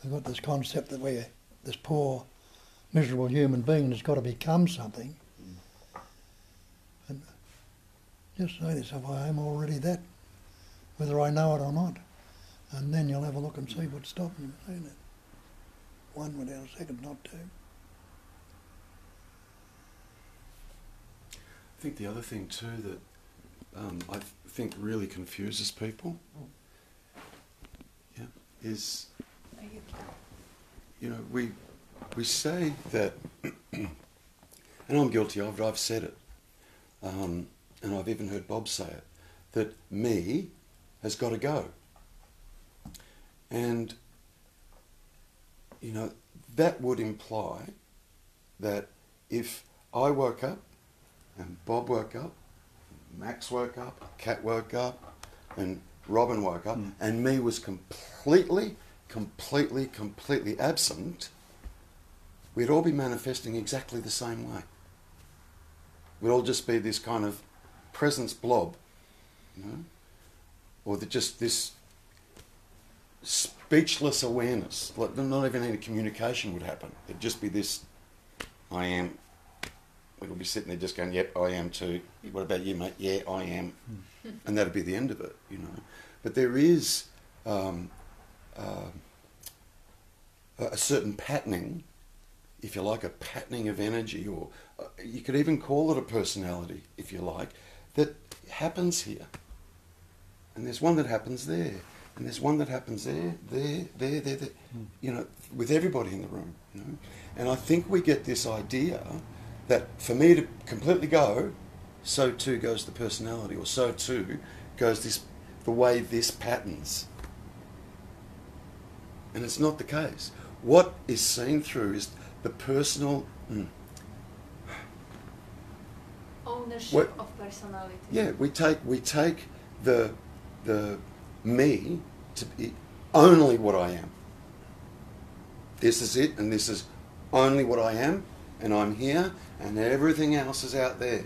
We've got this concept that we're this poor, miserable human being that's got to become something. And just say to yourself, I am already that, whether I know it or not. And then you'll have a look and see what's stopping you from saying it. One without a second, not two. I think the other thing too that I think really confuses people, is, you know, we say that, and I'm guilty of it, I've said it, and I've even heard Bob say it, that me has got to go. And, you know, that would imply that if I woke up, and Bob woke up, Max woke up, Kat woke up, and Robin woke up, and me was completely absent, we'd all be manifesting exactly the same way. We'd all just be this kind of presence blob, you know, or just this speechless awareness. Like not even any communication would happen. It'd just be this, I am. We'd be sitting there just going, yep, I am too. What about you, mate? Yeah, I am. And that'd be the end of it, you know. But there is a certain patterning, if you like, a patterning of energy, or you could even call it a personality, if you like, that happens here. And there's one that happens there. And there's one that happens there, you know, with everybody in the room, you know. And I think we get this idea that for me to completely go, so too goes the personality, or so too goes the way this patterns. And it's not the case. What is seen through is the personal ownership of personality. Yeah, we take the me to be only what I am. This is it, and this is only what I am, and I'm here, and everything else is out there.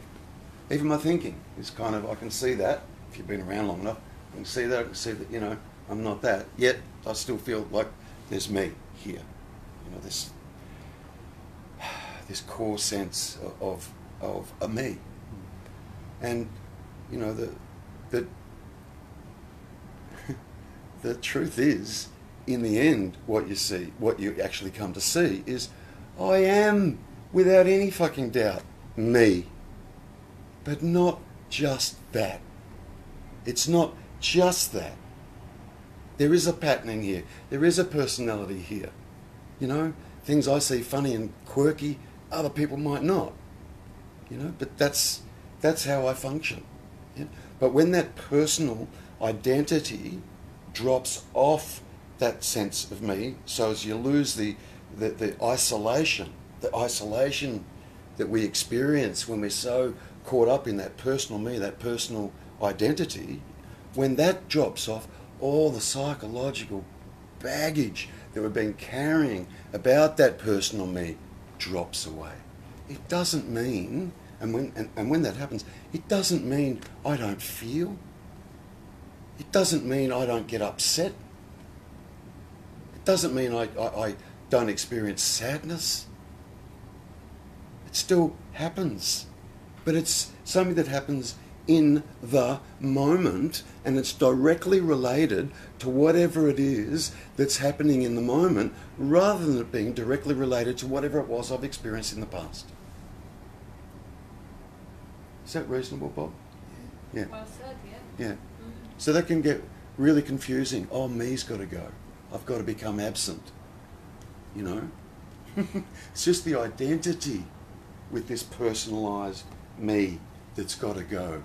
Even my thinking is kind of, I can see that, if you've been around long enough, I can see that, you know, I'm not that. Yet, I still feel like there's me here. You know, this core sense of a me. And, you know, the truth is, in the end, what you see, what you actually come to see is, I am, without any fucking doubt, me. But not just that. It's not just that. There is a patterning here. There is a personality here. You know, things I see funny and quirky, other people might not. You know, but that's how I function. Yeah? But when that personal identity drops off that sense of me, so as you lose the isolation that we experience when we're so caught up in that personal me, that personal identity, when that drops off, all the psychological baggage that we've been carrying about that personal me drops away. It doesn't mean, and when that happens, it doesn't mean I don't feel. It doesn't mean I don't get upset. It doesn't mean I don't experience sadness. It still happens. But it's something that happens in the moment, and it's directly related to whatever it is that's happening in the moment, rather than it being directly related to whatever it was I've experienced in the past. Is that reasonable, Bob? Yeah. Well said, yeah. Yeah. So that can get really confusing. Oh, me's got to go. I've got to become absent. You know? It's just the identity with this personalised me that's got to go.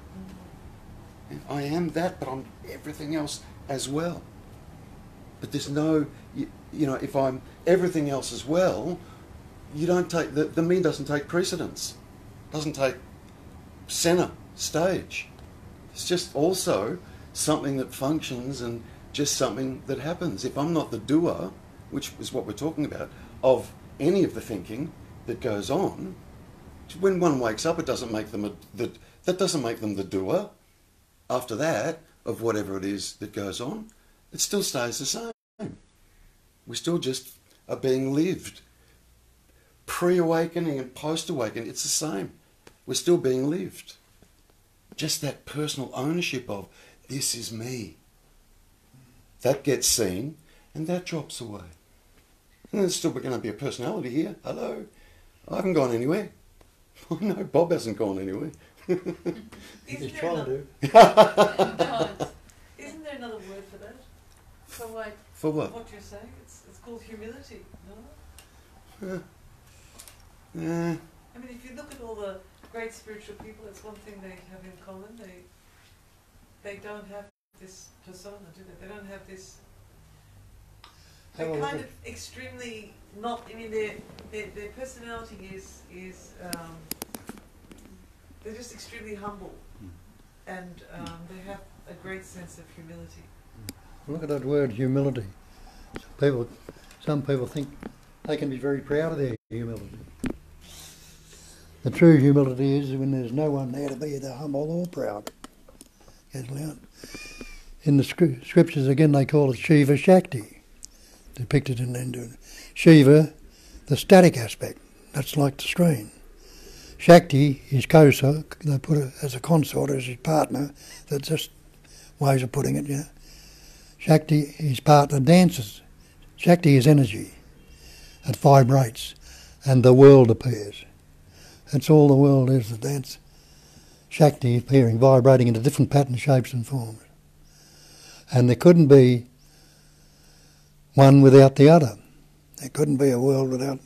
And I am that, but I'm everything else as well. But there's no, you know, if I'm everything else as well, you don't take, the me doesn't take precedence. Doesn't take centre stage. It's just also something that functions and just something that happens. If I'm not the doer, which is what we're talking about, of any of the thinking that goes on, when one wakes up, it doesn't make them that doesn't make them the doer. After that, of whatever it is that goes on, it still stays the same. We still just are being lived. Pre-awakening and post-awakening, it's the same. We're still being lived. Just that personal ownership of, this is me. That gets seen, and that drops away. And there's still going to be a personality here. Hello. I haven't gone anywhere. Oh no, Bob hasn't gone anywhere. He's trying to. Isn't there another word for that? For what? For what? What you're saying? It's called humility, no? I mean, if you look at all the great spiritual people, it's one thing they have in common. They don't have this persona, do they? They don't have this. They're kind of extremely not. I mean, their personality is they're just extremely humble, and they have a great sense of humility. Look at that word, humility. Some people think they can be very proud of their humility. The true humility is when there's no one there to be either humble or proud. In the scriptures, again, they call it Shiva Shakti, depicted in Hindu. Shiva, the static aspect, that's like the screen. Shakti is Kosa, they put it as a consort, as his partner, that's just ways of putting it, you know. Shakti, his partner, dances. Shakti is energy. It vibrates, and the world appears. That's all the world is, the dance. Shakti appearing, vibrating into different patterns, shapes and forms. And there couldn't be one without the other. There couldn't be a world without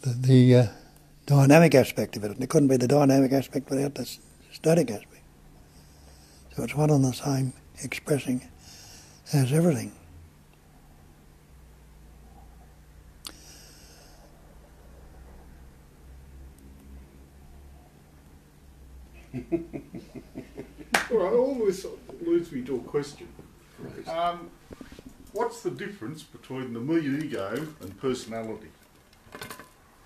the dynamic aspect of it. There couldn't be the dynamic aspect without the static aspect. So it's one and the same, expressing as everything. All right, all this leads me to a question. What's the difference between the me ego and personality?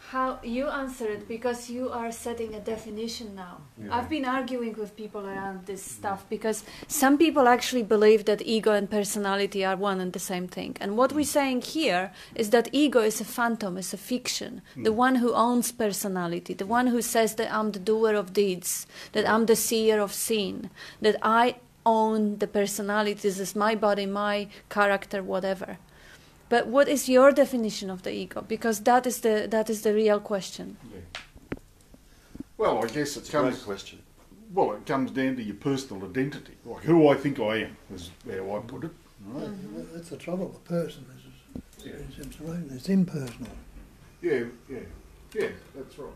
How you answer it, because you are setting a definition now. Yeah. I've been arguing with people around this stuff because some people actually believe that ego and personality are one and the same thing. And what we're saying here is that ego is a phantom, is a fiction. The one who owns personality, the one who says that I'm the doer of deeds, that I'm the seer of sin, that I own the personality, this is my body, my character, whatever. But what is your definition of the ego? Because that is the real question. Yeah. Well, I guess It's a great question. Well, it comes down to your personal identity, like who I think I am, is how I put it. Right. That's the trouble. The person it's impersonal. Yeah, that's right.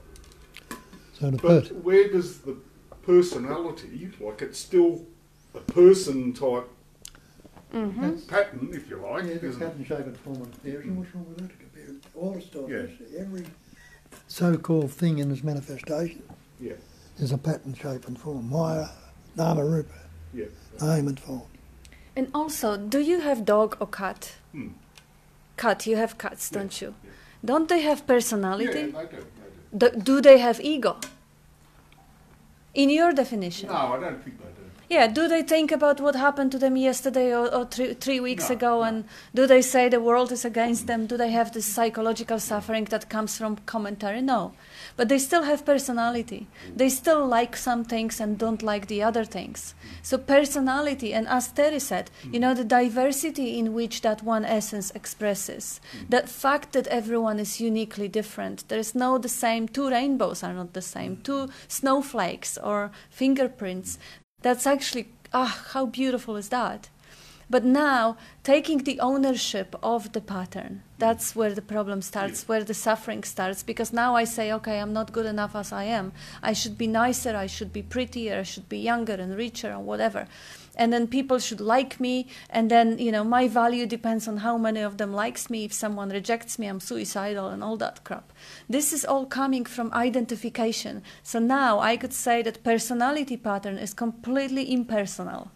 So the But where does the personality, like it's still a person type pattern, if you like, the isn't pattern, it? shape and form and appearance. What's wrong with that to compare it? All the stuff, Yeah. every so-called thing in its manifestation Yeah, is a pattern, shape and form. Maya, Nama, Rupa, yeah. name and form. And also, do you have dog or cat? Cat, you have cats, don't you? Yeah. Don't they have Yeah, personality? they do. Do they have ego? In your definition? No, I don't think they do. Yeah, do they think about what happened to them yesterday or three weeks No, ago, no. and do they say the world is against them? Do they have this psychological suffering that comes from commentary? No. But they still have personality. They still like some things and don't like the other things. So personality, and as Terry said, you know, the diversity in which that one essence expresses, that fact that everyone is uniquely different. There is no the same, two rainbows are not the same, two snowflakes or fingerprints. That's actually, how beautiful is that? But now, taking the ownership of the pattern, that's where the problem starts, where the suffering starts. Because now I say, okay, I'm not good enough as I am. I should be nicer, I should be prettier, I should be younger and richer or whatever. And then people should like me, and then, you know, my value depends on how many of them likes me. If someone rejects me, I'm suicidal and all that crap. This is all coming from identification. So now I could say that personality pattern is completely impersonal.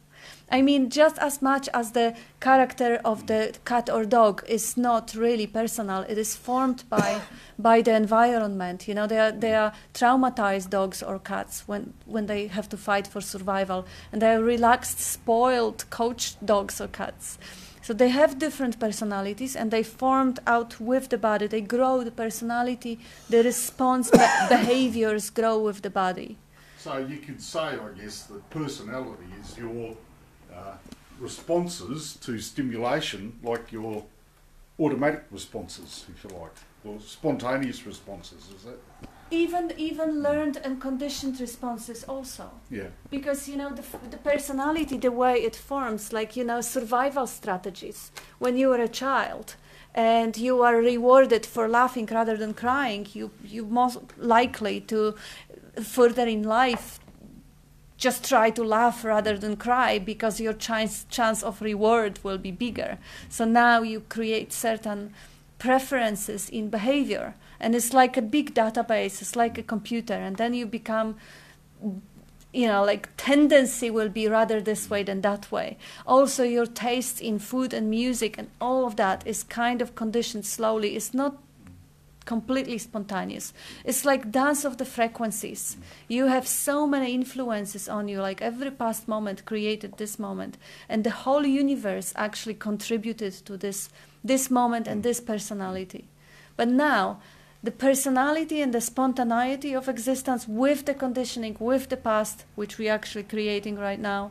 I mean, just as much as the character of the cat or dog is not really personal, it is formed by the environment. You know, they are traumatized dogs or cats when they have to fight for survival, and they are relaxed, spoiled, coached dogs or cats. So they have different personalities, and they formed out with the body. They grow the personality, the response behaviors grow with the body. So you could say, I guess, that personality is your responses to stimulation, like your automatic responses, if you like, or spontaneous responses, is that? Even learned and conditioned responses also. Yeah. Because, you know, the personality, the way it forms, like, you know, survival strategies. When you were a child and you are rewarded for laughing rather than crying, you most likely to further in life just try to laugh rather than cry, because your chance of reward will be bigger. So now you create certain preferences in behavior, and it's like a big database, it's like a computer, and then you become like tendency will be rather this way than that way. Also, your taste in food and music and all of that is kind of conditioned slowly. It's not completely spontaneous. It's like dance of the frequencies. You have so many influences on you, like every past moment created this moment, and the whole universe actually contributed to this moment and this personality. But now, the personality and the spontaneity of existence with the conditioning, with the past, which we're actually creating right now,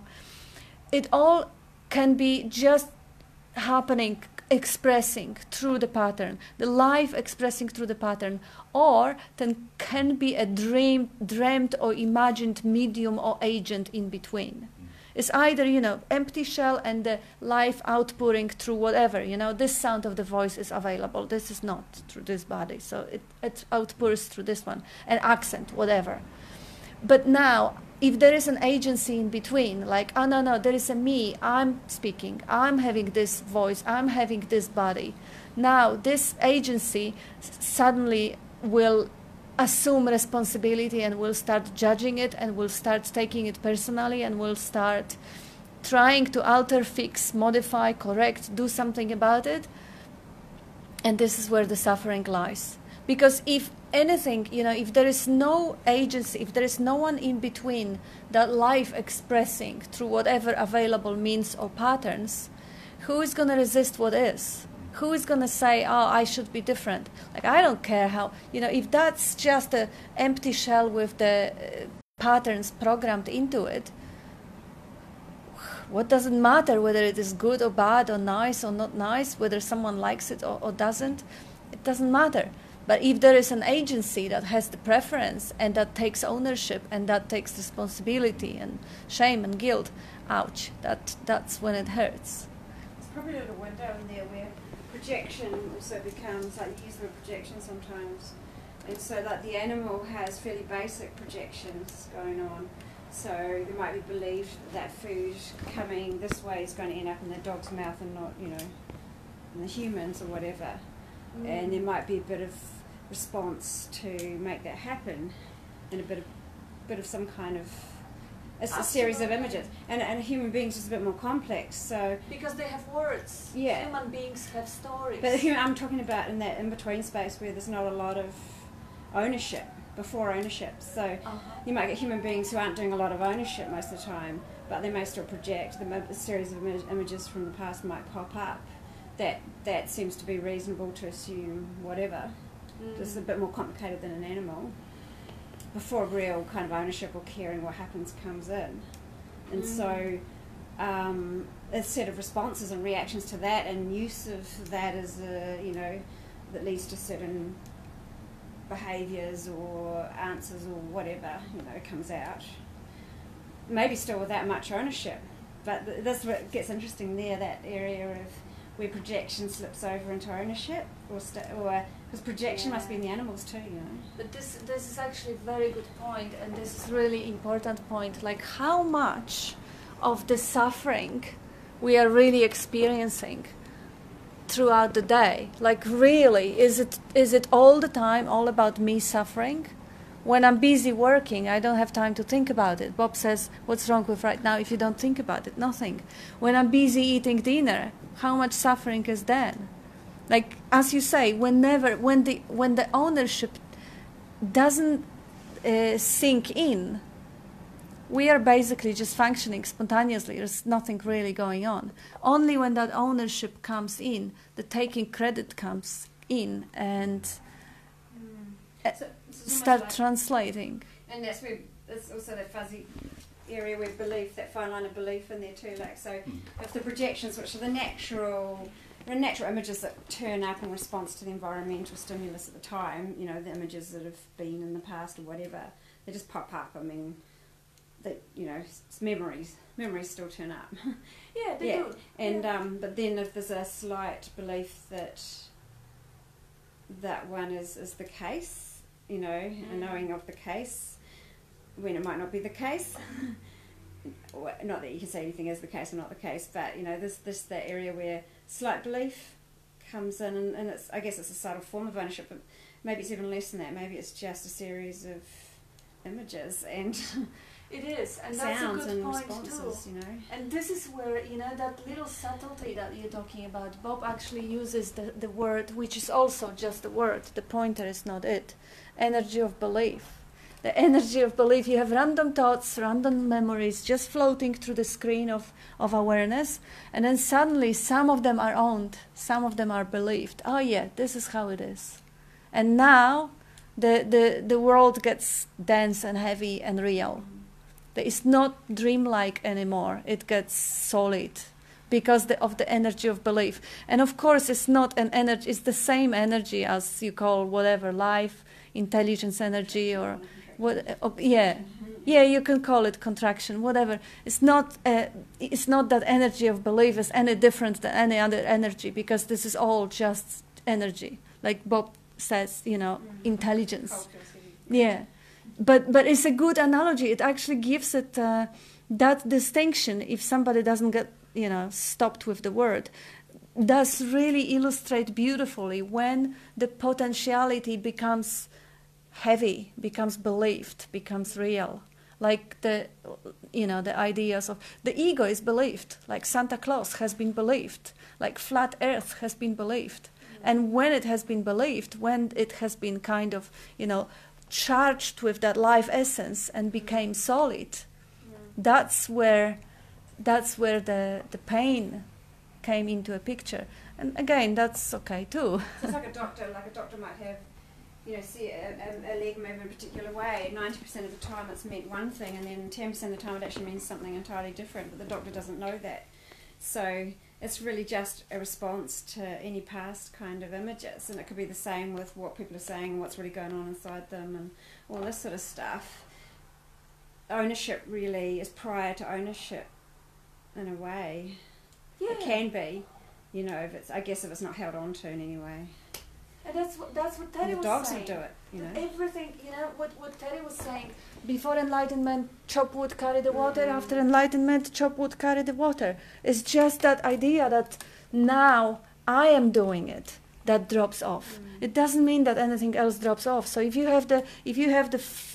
it all can be just happening, expressing through the pattern, the life expressing through the pattern, or then can be a dreamt or imagined medium or agent in between. It's either, empty shell and the life outpouring through whatever, this sound of the voice is available. This is not through this body. So it outpours through this one, an accent, whatever. But now, if there is an agency in between, like, oh, no, there is a me, I'm speaking, I'm having this voice, I'm having this body. Now, this agency suddenly will assume responsibility and will start judging it and will start taking it personally and will start trying to alter, fix, modify, correct, do something about it. And this is where the suffering lies. Because if anything, if there is no agency, if there is no one in between that life expressing through whatever available means or patterns, who is going to resist what is? Who is going to say, oh, I should be different? Like, I don't care how, if that's just an empty shell with the patterns programmed into it, what does it matter whether it is good or bad or nice or not nice, whether someone likes it or doesn't? It doesn't matter. But if there is an agency that has the preference and that takes ownership and that takes responsibility and shame and guilt, ouch, that's when it hurts. There's probably a little window in there where projection also becomes, like you use the word projection sometimes, and so that the animal has fairly basic projections going on. So there might be belief that food coming this way is going to end up in the dog's mouth and not, in the humans or whatever. And there might be a bit of response to make that happen, and a bit of some kind of a series of images. And human beings is a bit more complex. So because they have words. Yeah. Human beings have stories. But I'm talking about in that in-between space where there's not a lot of ownership, before ownership. So you might get human beings who aren't doing a lot of ownership most of the time, but they may still project. A series of images from the past might pop up. That seems to be reasonable to assume whatever. Just a bit more complicated than an animal. Before real kind of ownership or caring what happens comes in. And so a set of responses and reactions to that and use of that as that leads to certain behaviours or answers or whatever, comes out. Maybe still without much ownership. But that's what gets interesting there, that area of where projection slips over into ownership, or because projection must be in the animals too, But this is actually a very good point, and this is really important point. Like, how much of the suffering we are really experiencing throughout the day? Like, really, is it all the time all about me suffering? When I'm busy working, I don't have time to think about it. Bob says, what's wrong with right now if you don't think about it? Nothing. When I'm busy eating dinner, how much suffering is then? Like, as you say, when the ownership doesn't sink in, we are basically just functioning spontaneously. There's nothing really going on. Only when that ownership comes in, the taking credit comes in, and start translating. And that's where it's also that fuzzy area where belief, that fine line of belief in there too. Like, so if the projections, which are the natural images that turn up in response to the environmental stimulus at the time, the images that have been in the past or whatever, they just pop up. I mean, it's memories still turn up. Yeah, they do. And but then if there's a slight belief that one is the case, a knowing of the case, when it might not be the case. Not that you can say anything is the case or not the case, but this that area where slight belief comes in, and I guess it's a subtle form of ownership, but maybe it's even less than that. Maybe it's just a series of images, and It is, and that's a sounds good and point responses, too. you know. And this is where, you know, that little subtlety that you're talking about, Bob actually uses the word, which is also just a word, the pointer is not it, energy of belief. The energy of belief, you have random thoughts, random memories just floating through the screen of awareness, and then suddenly some of them are owned, some of them are believed. Oh yeah, this is how it is. And now the world gets dense and heavy and real. It's not dreamlike anymore. It gets solid because of the energy of belief. And of course, it's not an energy. It's the same energy as you call whatever life, intelligence energy, or what? Yeah, you can call it contraction, whatever. It's not. It's not that energy of belief is any different than any other energy, because this is all just energy. Like Bob says, you know, intelligence. Yeah. But it's a good analogy. It actually gives it that distinction. If somebody doesn't get, you know, stopped with the word, does really illustrate beautifully when the potentiality becomes heavy, becomes believed, becomes real. Like the ideas of the ego is believed. Like Santa Claus has been believed. Like flat Earth has been believed. And when it has been believed, when it has been kind of, you know, charged with that life essence and became solid, that's where the pain came into a picture. And again, that's okay too. It's like a doctor might have, you know, see a leg move in a particular way. 90% of the time it's meant one thing, and then 10% of the time it actually means something entirely different, but the doctor doesn't know that. So it's really just a response to any past kind of images, and it could be the same with what people are saying, what's really going on inside them, and all this sort of stuff. Ownership really is prior to ownership, in a way. Yeah. It can be, you know, if it's not held on to in any way. And that's what Terry was dogs saying. would do it, you know. Everything, you know, what Terry was saying. Before enlightenment, chop wood, carry the water. After enlightenment, chop wood, carry the water. It's just that idea that now I am doing it that drops off. It doesn't mean that anything else drops off. So if you have the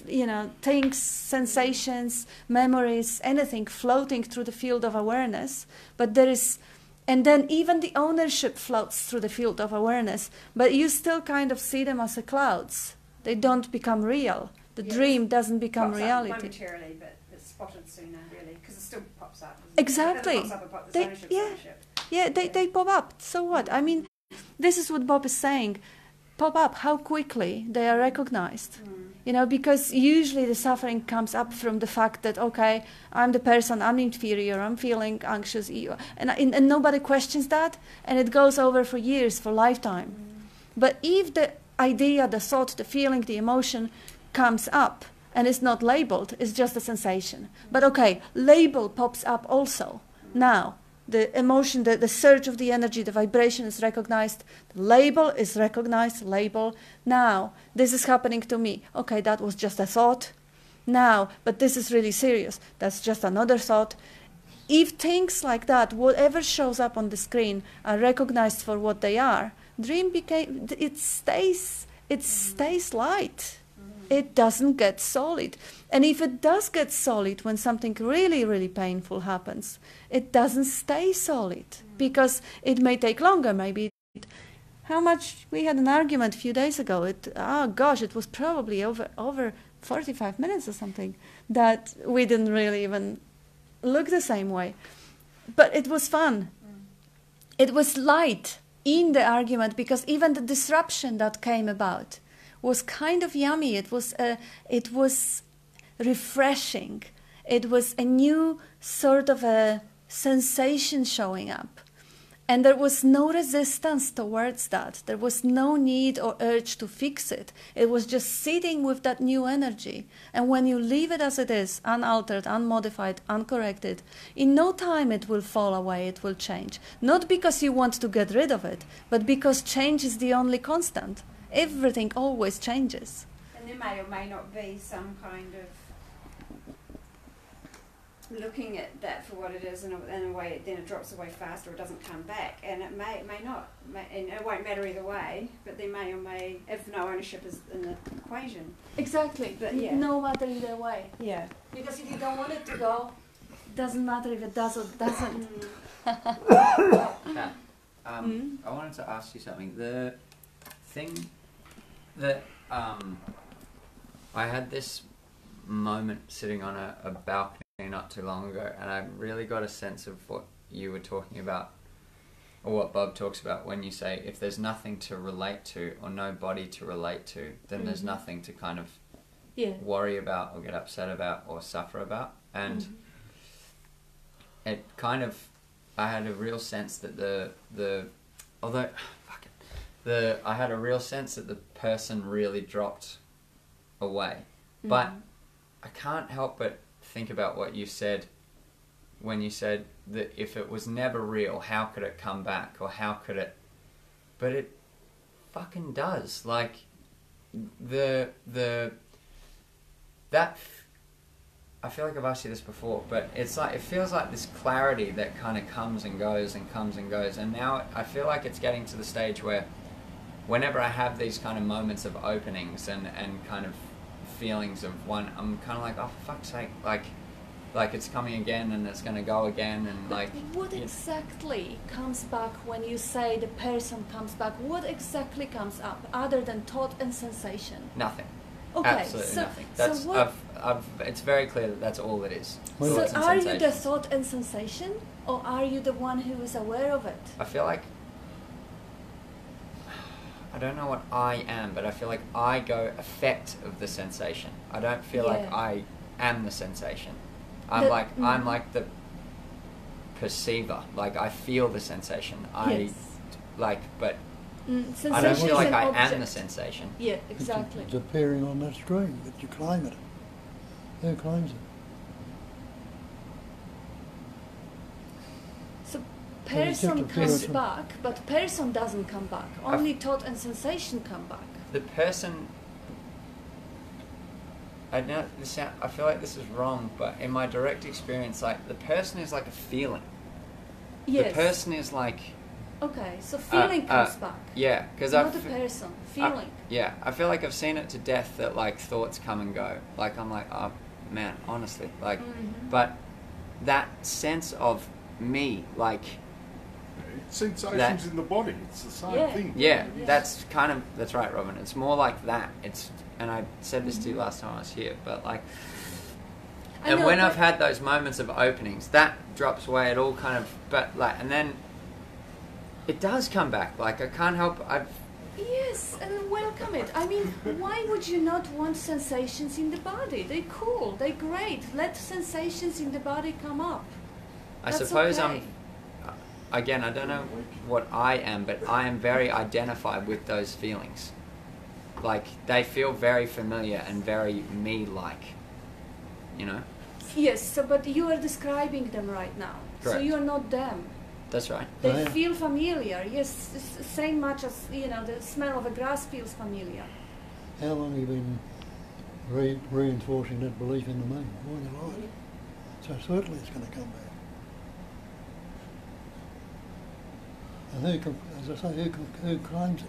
you know, things, sensations, memories, anything floating through the field of awareness, but there is. And then even the ownership floats through the field of awareness, but you still kind of see them as clouds. They don't become real. The dream doesn't become reality. Momentarily, but it's spotted sooner, really, because it still pops up. Exactly. They pop up. So what? I mean, this is what Bob is saying. Pop up. How quickly they are recognized. You know, because usually the suffering comes up from the fact that, okay, I'm the person, I'm inferior, I'm feeling anxious, and nobody questions that, and it goes over for years, for lifetime. But if the idea, the thought, the feeling, the emotion comes up and is not labeled, it's just a sensation. But okay, label pops up also. Now, the emotion, the surge of the energy, the vibration is recognized, the label is recognized, label. Now, this is happening to me. Okay, that was just a thought. Now, but this is really serious. That's just another thought. If things like that, whatever shows up on the screen, are recognized for what they are, dream it stays light. It doesn't get solid. And if it does get solid when something really, really painful happens, it doesn't stay solid because it may take longer. Maybe how much we had an argument a few days ago. It was probably over 45 minutes or something that we didn't really even look the same way. But it was fun. It was light in the argument because even the disruption that came about was kind of yummy. It was refreshing. It was a new sort of a sensation showing up. And there was no resistance towards that. There was no need or urge to fix it. It was just sitting with that new energy. And when you leave it as it is, unaltered, unmodified, uncorrected, in no time it will fall away, it will change. Not because you want to get rid of it, but because change is the only constant. Everything always changes. And there may or may not be some kind of looking at that for what it is in a way, then it drops away fast or it doesn't come back, and it may not, and it won't matter either way, but there may or may, if no ownership is in the equation. Exactly, But yeah. no matter either way. Yeah. Because if you don't want it to go, doesn't matter if it does or doesn't. Kat, I wanted to ask you something. The thing that I had this moment sitting on a balcony not too long ago, and I really got a sense of what you were talking about, or what Bob talks about when you say if there's nothing to relate to or no body to relate to, then there's nothing to kind of worry about or get upset about or suffer about. And it kind of, I had a real sense that I had a real sense that the person really dropped away. But I can't help but think about what you said when you said that if it was never real, how could it come back, or how could it? But it fucking does. Like I feel like I've asked you this before, but it's like, it feels like this clarity that kind of comes and goes and comes and goes, and now I feel like it's getting to the stage where whenever I have these kind of moments of openings and kind of feelings of one, I'm kind of like, oh, for fuck's sake, like it's coming again and it's going to go again, and like... What exactly comes back when you say the person comes back? What exactly comes up other than thought and sensation? Nothing. Okay, Absolutely so, nothing. so That's, what, it's very clear that that's all it is. so Thoughts and are you the sensations. thought and sensation, or are you the one who is aware of it? I feel like... I don't know what I am, but I feel like I go effect of the sensation. I don't feel like I am the sensation. I'm like the perceiver. Like I feel the sensation. I don't feel like I am the sensation. Yeah, exactly. It's appearing on that screen, but you claim it. Who claims it? So it's just person a comes person. back, but person doesn't come back. Only thought and sensation come back. The person... I feel like this is wrong, but in my direct experience, like the person is like a feeling. Yes. The person is like... Okay, so feeling comes back. Yeah, because Not a person, feeling. Yeah, I feel like I've seen it to death that like thoughts come and go. Like I'm like, oh man, honestly, like, but that sense of me, like... Sensations in the body, it's the same thing. Yeah, that's right, Robin. It's more like that. And I said this to you last time I was here, but like, and when I've had those moments of openings, that drops away. It all kind of, but like, and then it does come back. Like I can't help. Yes, and welcome it. I mean, why would you not want sensations in the body? They're cool. They're great. Let sensations in the body come up. I That's suppose okay. Again, I don't know what I am, but I am very identified with those feelings. Like, they feel very familiar and very me-like, you know? Yes, so, but you are describing them right now. Correct. So you are not them. That's right. They feel familiar. Yes, it's the same much as, the smell of a grass feels familiar. How long have you been reinforcing that belief in the moon? All your life. So certainly it's going to come back. And as I say, who claims it?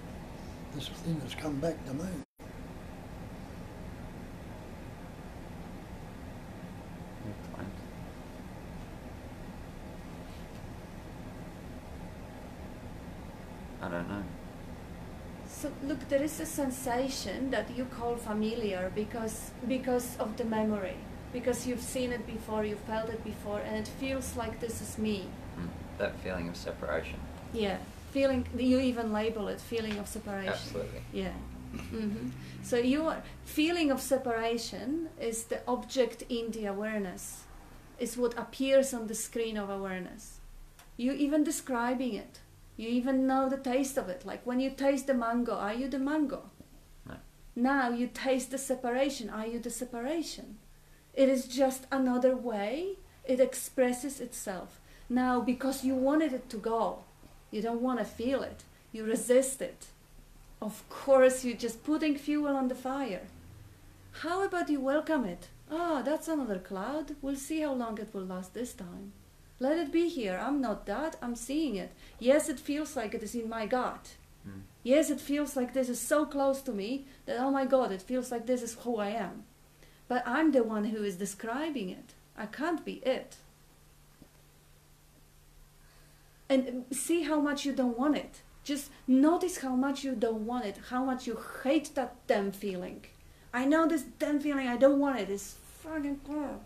This thing has come back to me. I don't know. So look, there is a sensation that you call familiar because of the memory, because you've seen it before, you felt it before, and it feels like this is me. That feeling of separation. Yeah, feeling. You even label it feeling of separation. Absolutely. Yeah. So your feeling of separation is the object in the awareness. Is what appears on the screen of awareness. You even describing it. You even know the taste of it. Like when you taste the mango, are you the mango? No. Now you taste the separation. Are you the separation? It is just another way it expresses itself. Now, because you wanted it to go, you don't want to feel it. You resist it. Of course, you're just putting fuel on the fire. How about you welcome it? Ah, that's another cloud. We'll see how long it will last this time. Let it be here. I'm not that. I'm seeing it. Yes, it feels like it is in my gut. Yes, it feels like this is so close to me that, oh my God, it feels like this is who I am. But I'm the one who is describing it. I can't be it. And see how much you don't want it. Just notice how much you don't want it, how much you hate that damn feeling. I know this damn feeling, I don't want it. It's fucking cool.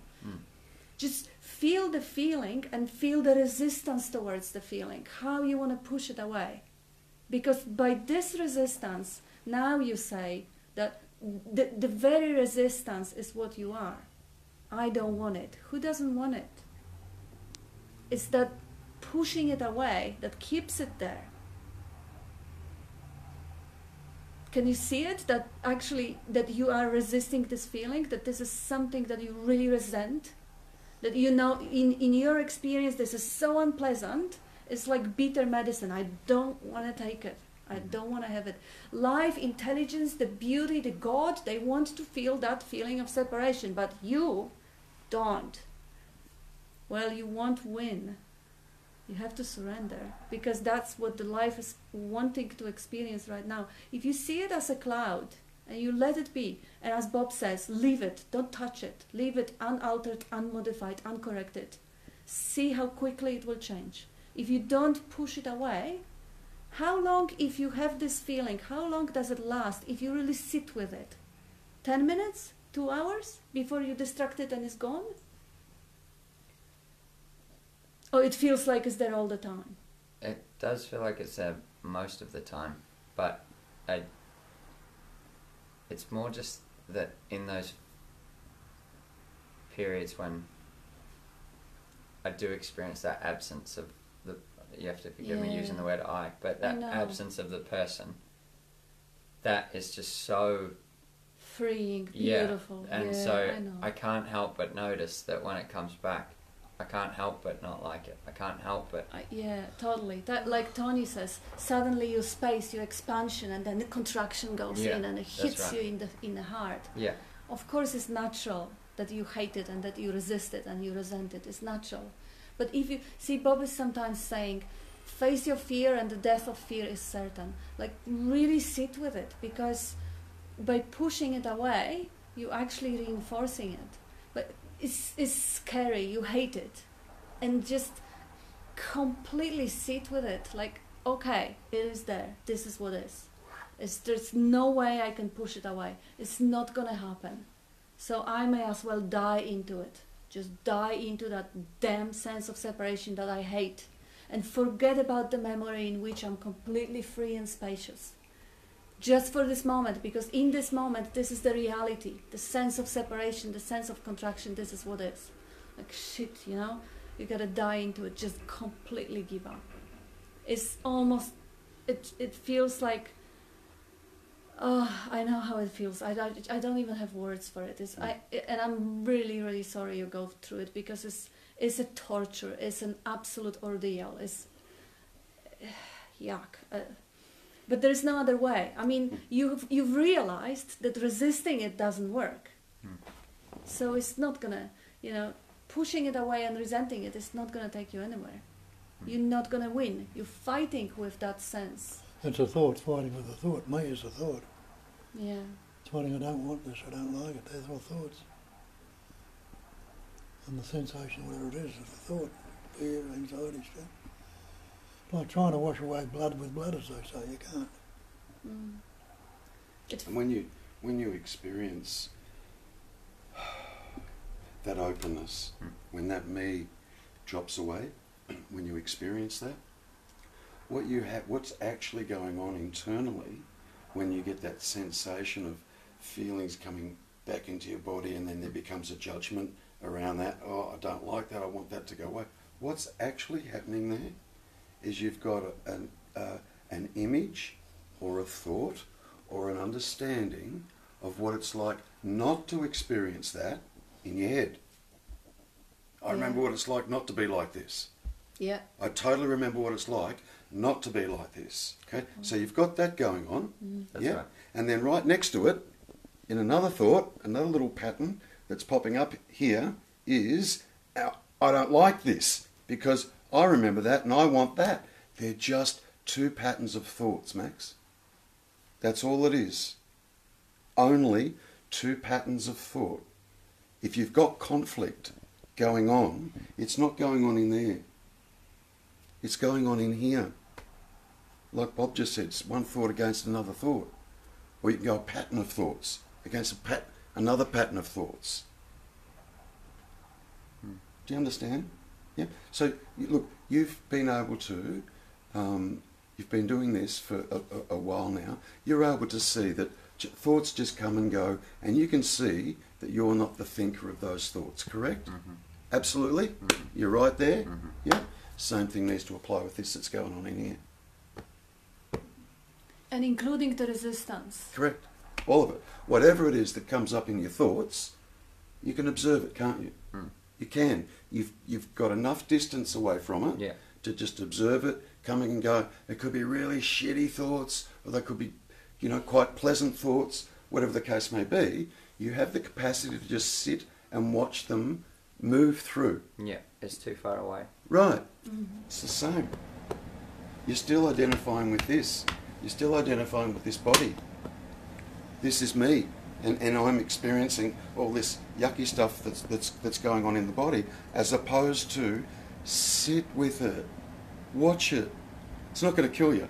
Just feel the feeling and feel the resistance towards the feeling, how you want to push it away. Because by this resistance, now you say that the very resistance is what you are. I don't want it. Who doesn't want it? It's that pushing it away that keeps it there. Can you see it? That actually, that you are resisting this feeling, that this is something that you really resent, that you know in your experience this is so unpleasant. It's like bitter medicine. I don't want to take it. I don't want to have it. Life, intelligence, the beauty, the God, they want to feel that feeling of separation, but you don't. Well, you won't win. You have to surrender, because that's what the life is wanting to experience right now. If you see it as a cloud and you let it be, and as Bob says, leave it, don't touch it, leave it unaltered, unmodified, uncorrected. See how quickly it will change. If you don't push it away, how long, if you have this feeling, how long does it last if you really sit with it? 10 minutes? 2 hours before you distract it and it's gone? Or it feels like it's there all the time? It does feel like it's there most of the time, but it's more just that in those periods when I do experience that absence of the, you have to forgive me using the word I, but that absence of the person, that is just so freeing, beautiful. And so I can't help but notice that when it comes back, I can't help but not like it. I can't help but... yeah, totally. That, like Tony says, suddenly your space, your expansion, and then the contraction goes in and it hits you in the heart. Yeah. Of course it's natural that you hate it and that you resist it and you resent it. It's natural. But if you... See, Bob is sometimes saying, face your fear and the death of fear is certain. Like, really sit with it, because by pushing it away, you're actually reinforcing it. But it's scary, you hate it, and just completely sit with it, like, okay, it is there, this is what is. There's no way I can push it away, it's not gonna happen, so I may as well die into it, just die into that damn sense of separation that I hate, and forget about the memory in which I'm completely free and spacious. Just for this moment, because in this moment, this is the reality, the sense of separation, the sense of contraction, this is what is. Like, shit, you know, you gotta die into it, just completely give up. It's almost, it feels like, I know how it feels. I don't even have words for it. And I'm really, really sorry you go through it, because it's a torture, it's an absolute ordeal, it's yuck. But there's no other way. I mean, you've realized that resisting it doesn't work. So it's not gonna, pushing it away and resenting it is not gonna take you anywhere. You're not gonna win. You're fighting with that sense. It's a thought, fighting with a thought. Me is a thought. Yeah. It's fighting, I don't want this, I don't like it. They're all thoughts. And the sensation, whatever it is a thought. Fear, anxiety, stuff. Like trying to wash away blood with blood, as they say, you can't. And when you experience that openness, when that me drops away, when you experience that, what's actually going on internally when you get that sensation of feelings coming back into your body, and then there becomes a judgment around that. Oh, I don't like that, I want that to go away. What's actually happening there is you've got an image or a thought or an understanding of what it's like not to experience that in your head. I remember what it's like not to be like this. Yeah. I totally remember what it's like not to be like this. Okay, so you've got that going on. That's right. And then right next to it, in another thought, another little pattern, that's popping up here is, I don't like this because I remember that and I want that. They're just two patterns of thoughts, Max. That's all it is. Only two patterns of thought. If you've got conflict going on, it's not going on in there. It's going on in here. Like Bob just said, it's one thought against another thought. Or you can go a pattern of thoughts against another pattern of thoughts. Do you understand? Yeah. So look, you've been able to, you've been doing this for a while now. You're able to see that thoughts just come and go, and you can see that you're not the thinker of those thoughts. Correct? Mm-hmm. Absolutely. Mm-hmm. You're right there. Mm-hmm. Yeah. Same thing needs to apply with this that's going on in here. And including the resistance. Correct. All of it. Whatever it is that comes up in your thoughts, you can observe it, can't you? Mm. You can. You've got enough distance away from it to just observe it, coming and go. It could be really shitty thoughts, or they could be, quite pleasant thoughts, whatever the case may be. You have the capacity to just sit and watch them move through. Yeah, it's too far away. Right. Mm-hmm. It's the same. You're still identifying with this. You're still identifying with this body. This is me, and I'm experiencing all this yucky stuff that's going on in the body, as opposed to sit with it, watch it. It's not going to kill you.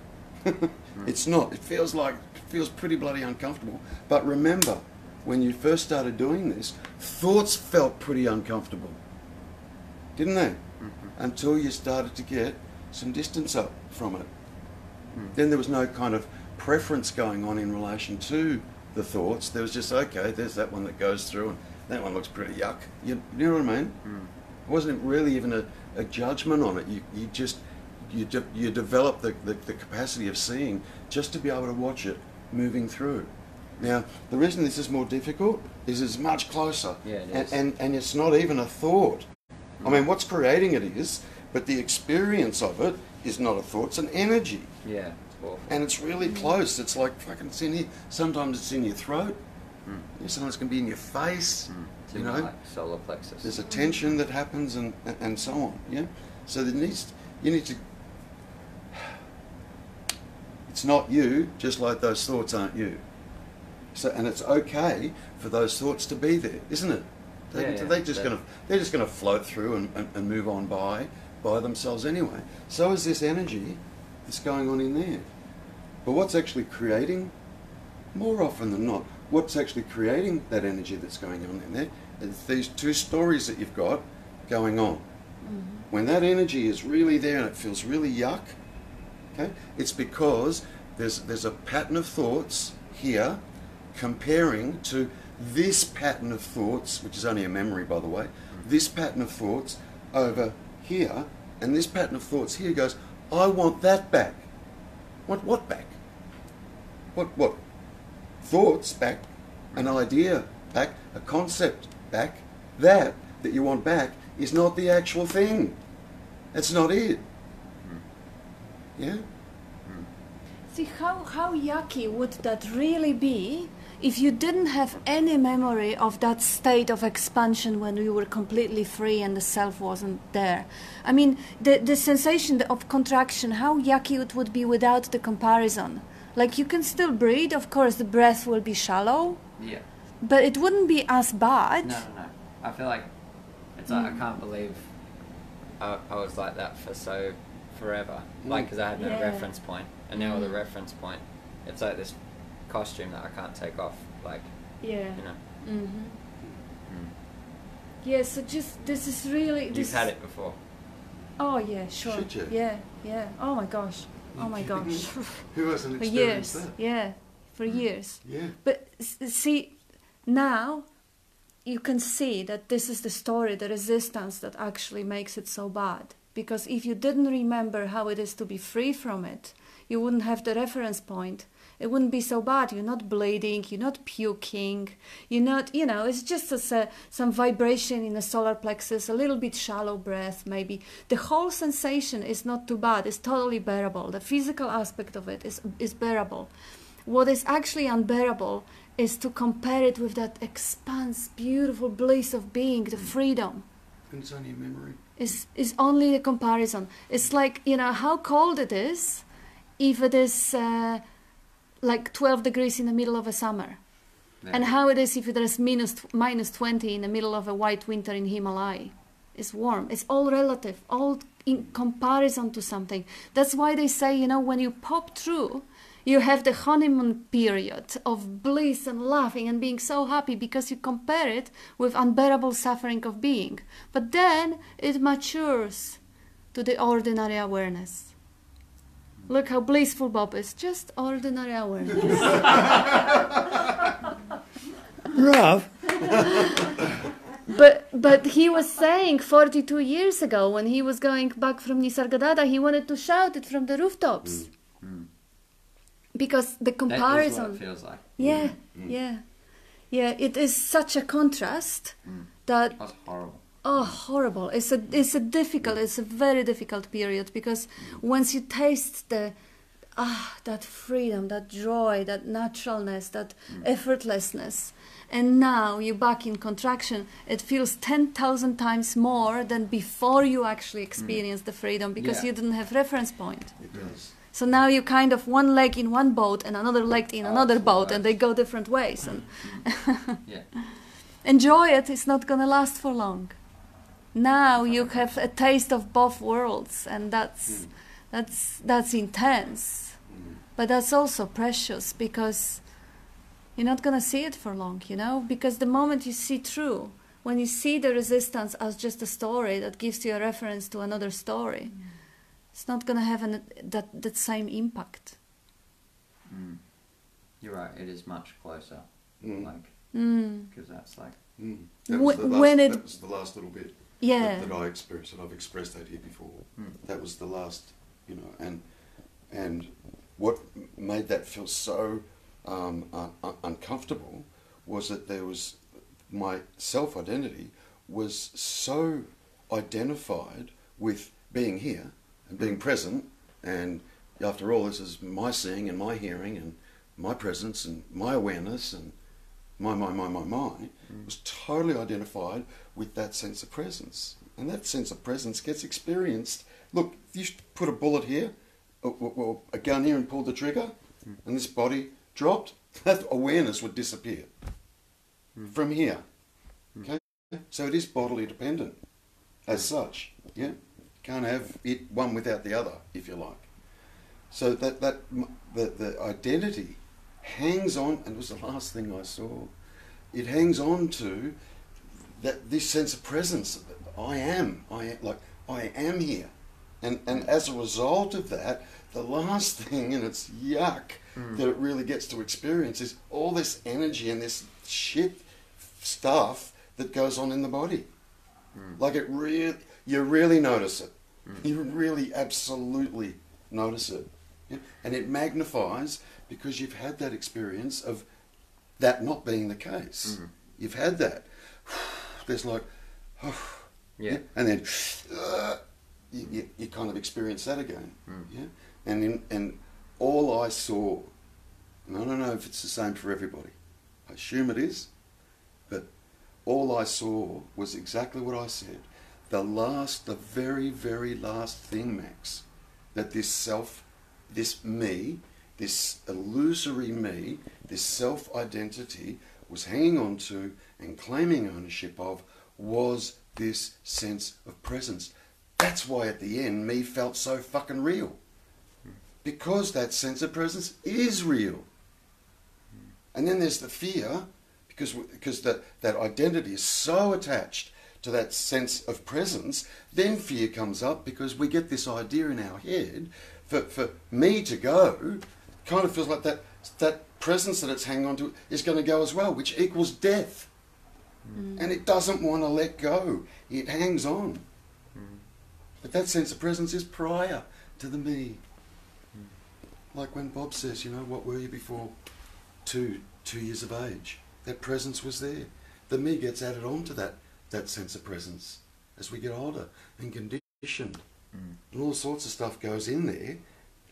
It's not. It feels pretty bloody uncomfortable. But remember, when you first started doing this, thoughts felt pretty uncomfortable, didn't they? Mm-hmm. Until you started to get some distance up from it. Then there was no kind of preference going on in relation to the thoughts. There was just, okay, there's that one that goes through, and that one looks pretty yuck. You know what I mean? It wasn't really even a judgment on it. You develop the capacity of seeing just to be able to watch it moving through. Now, the reason this is more difficult is it's much closer. Yeah, it is. And it's not even a thought. I mean, what's creating it is, but the experience of it is not a thought, it's an energy. Yeah, it's awful. And it's really close. It's like fucking, it's in here. Sometimes it's in your throat. Sometimes it can be in your face. It's in like solar plexus. There's a tension that happens and so on. Yeah. So you need to. It's not you, just like those thoughts aren't you. So, and it's okay for those thoughts to be there, isn't it? They're just gonna float through and move on by themselves anyway. So is this energy that's going on in there. But what's actually creating, more often than not, what's actually creating that energy that's going on in there is these two stories that you've got going on. Mm-hmm. When that energy is really there and it feels really yuck, okay, it's because there's a pattern of thoughts here comparing to this pattern of thoughts, which is only a memory, by the way, this pattern of thoughts over here, and this pattern of thoughts here goes, I want that back. What back? What? Thoughts back, an idea back, a concept back. That you want back is not the actual thing. That's not it. Yeah? See, how yucky would that really be if you didn't have any memory of that state of expansion when you were completely free and the self wasn't there? I mean, the sensation of contraction, how yucky it would be without the comparison. Like, you can still breathe, of course the breath will be shallow. Yeah. But it wouldn't be as bad. No. I feel like, it's like, I can't believe I was like that for forever. Like, because I had no reference point. And now with a reference point, it's like this costume that I can't take off, like, Yeah, so just, this is really... You've had it before. Oh, yeah, sure. Should you? Yeah. Oh, my gosh. Who hasn't for experienced years, that? Yeah, for years. Yeah. But see, now you can see that this is the story, the resistance that actually makes it so bad. Because if you didn't remember how it is to be free from it, you wouldn't have the reference point. It wouldn't be so bad. You're not bleeding, you're not puking, you're not, it's just some vibration in the solar plexus, a little bit shallow breath maybe. The whole sensation is not too bad, it's totally bearable. The physical aspect of it is bearable. what is actually unbearable is to compare it with that expanse, beautiful bliss of being, the freedom. And it's only a memory. Is only a comparison. It's like, you know, how cold it is if it is like 12 degrees in the middle of a summer. Yeah. And how it is if it is minus 20 in the middle of a white winter in Himalaya. It's warm. It's all relative, all in comparison to something. That's why they say, you know, when you pop through, you have the honeymoon period of bliss and laughing and being so happy because you compare it with unbearable suffering of being. But then it matures to the ordinary awareness. Look how blissful Bob is. Just ordinary awareness. Rough. But he was saying 42 years ago when he was going back from Nisargadatta, he wanted to shout it from the rooftops. Because the comparison... That is what it feels like. Yeah, yeah. It is such a contrast that... That's horrible. Oh, horrible. It's a very difficult period, because once you taste that freedom, that joy, that naturalness, that effortlessness, and now you're back in contraction, it feels 10,000 times more than before you actually experienced the freedom, because you didn't have reference point. It does. So now you kind of one leg in one boat and another leg in another boat, and they go different ways. And enjoy it. It's not going to last for long. Now you have a taste of both worlds, and that's intense. But that's also precious, because you're not going to see it for long, you know? Because the moment you see through, when you see the resistance as just a story that gives you a reference to another story, it's not going to have that same impact. You're right, it is much closer. Like, because that's like... That was the last little bit that I experienced, and I've expressed that here before. That was the last, you know, and what made that feel so uncomfortable was that there was, my self-identity was so identified with being here and being present, and after all, this is my seeing and my hearing and my presence and my awareness and my was totally identified with that sense of presence. And that sense of presence gets experienced. Look, if you put a bullet here, or a gun here, and pulled the trigger, and this body dropped, that awareness would disappear from here. Okay? So it is bodily dependent as such. Yeah? Can't have it one without the other, if you like. So the identity hangs on, and it was the last thing I saw, it hangs on to this sense of presence. I am here. And as a result of that, the last thing, and it's yuck, that it really gets to experience is all this energy and this shit stuff that goes on in the body. Like you really notice it. You really absolutely notice it. Yeah? And it magnifies because you've had that experience of that not being the case. You've had that. There's like, and then you kind of experience that again. Yeah? And all I saw, and I don't know if it's the same for everybody, I assume it is, but all I saw was exactly what I said. The very, very last thing, Max, that this me, this illusory me, this self-identity was hanging on to and claiming ownership of was this sense of presence. That's why at the end me felt so fucking real. Because that sense of presence is real. And then there's the fear, because that identity is so attached to that sense of presence, then fear comes up because we get this idea in our head for me to go, kind of feels like that presence that it's hanging on to is going to go as well, which equals death. And it doesn't want to let go. It hangs on. But that sense of presence is prior to the me. Like when Bob says, you know, what were you before 2 years of age? That presence was there. The me gets added on to that sense of presence as we get older and conditioned. And all sorts of stuff goes in there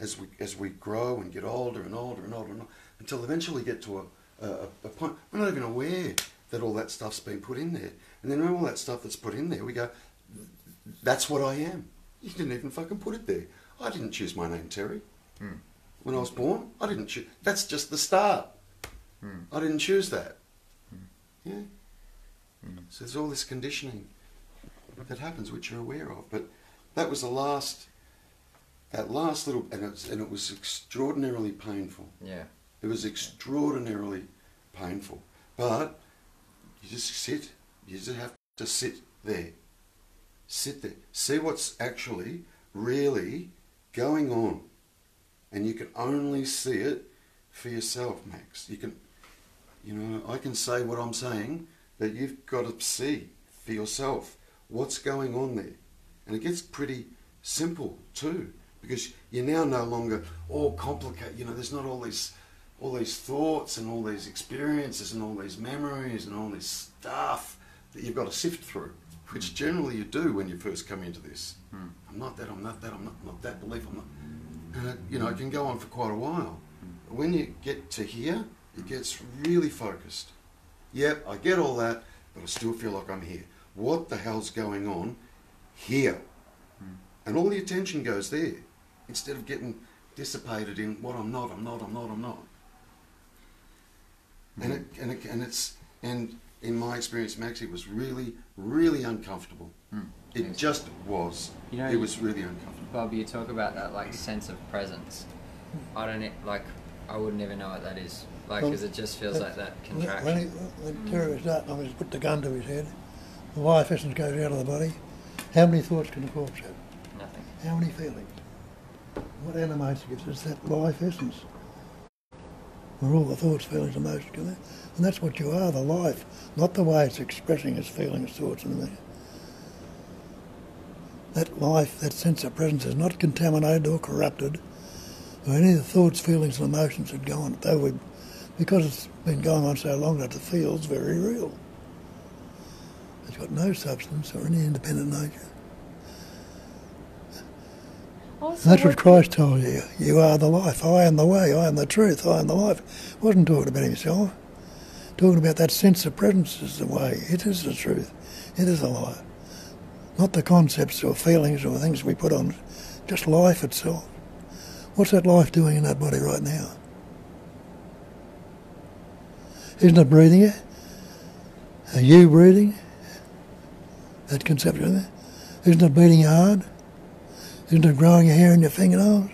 as we grow and get older and older and older, and older, until eventually get to a point we're not even aware that all that stuff's been put in there. And then all that stuff that's put in there, we go, that's what I am. You didn't even fucking put it there. I didn't choose my name, Terry. When I was born, I didn't choose. That's just the start. I didn't choose that. Yeah. So there's all this conditioning that happens, which you're aware of. But that was that last little, and it was extraordinarily painful. Yeah. It was extraordinarily painful. But you just sit. You just have to sit there. Sit there. See what's actually really going on. And you can only see it for yourself, Max. You can, I can say what I'm saying, but you've got to see for yourself what's going on there. And it gets pretty simple too, because you're now no longer all complicated. There's not all these thoughts and all these experiences and all these memories and all this stuff that you've got to sift through, which generally you do when you first come into this. I'm not that, I'm not that, I'm not that belief, I'm not... And it can go on for quite a while. But when you get to here, it gets really focused. Yep, I get all that, but I still feel like I'm here. What the hell's going on here? And all the attention goes there, instead of getting dissipated in what I'm not. And in my experience, Max, it was really, really uncomfortable. It just was. It was really uncomfortable. Bob, you talk about that sense of presence. I wouldn't even know what that is. Because it just feels like that contraction. When Terry was starting, I just put the gun to his head. The life essence goes out of the body. How many thoughts can a corpse have? Nothing. How many feelings? What animates it is that life essence. Where all the thoughts, feelings, emotions come in. And that's what you are, the life, not the way it's expressing its feelings, thoughts and everything. That life, that sense of presence is not contaminated or corrupted by any of the thoughts, feelings and emotions that go on. Because it's been going on so long that it feels very real. It's got no substance or any independent nature. Also, that's what Christ told you. You are the life. I am the way. I am the truth. I am the life. He wasn't talking about himself. Talking about that sense of presence is the way. It is the truth. It is the life. Not the concepts or feelings or things we put on. Just life itself. What's that life doing in that body right now? Isn't it breathing it? Are you breathing? That conception. Isn't it beating your heart? Isn't it growing your hair in your fingernails?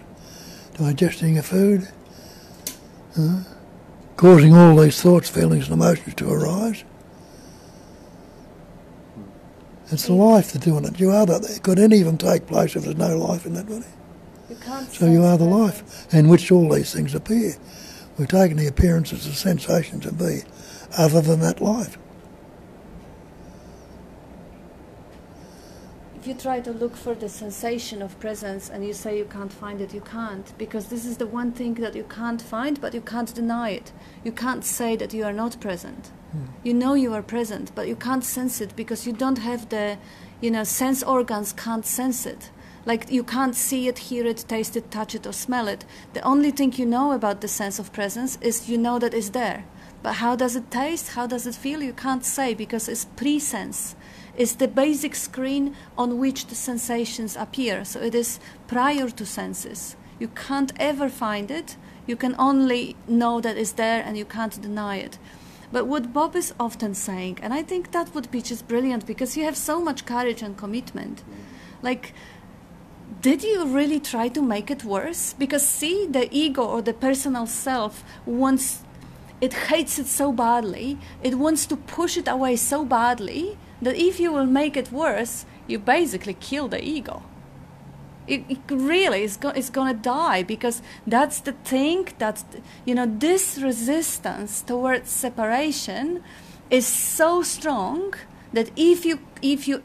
Digesting your food? Causing all these thoughts, feelings and emotions to arise? It's the life that's doing it. You are that. Could any of them take place if there's no life in that body? You can't. So you are the life in which all these things appear. We're taking the appearances of sensation to be other than that life. If you try to look for the sensation of presence and you say you can't find it, you can't, because this is the one thing that you can't find, but you can't deny it. You can't say that you are not present. You know you are present, but you can't sense it because you don't have the, sense organs can't sense it. Like you can't see it, hear it, taste it, touch it or smell it. The only thing you know about the sense of presence is you know that it's there. But how does it taste? How does it feel? You can't say because it's pre-sense. It's the basic screen on which the sensations appear. So it is prior to senses. You can't ever find it. You can only know that it's there and you can't deny it. But what Bob is often saying, and I think that would be just brilliant because you have so much courage and commitment. Like, did you really try to make it worse? Because see, the ego or the personal self it hates it so badly, it wants to push it away so badly that if you will make it worse, you basically kill the ego. It really is going to die because that's the thing that, this resistance towards separation is so strong that if you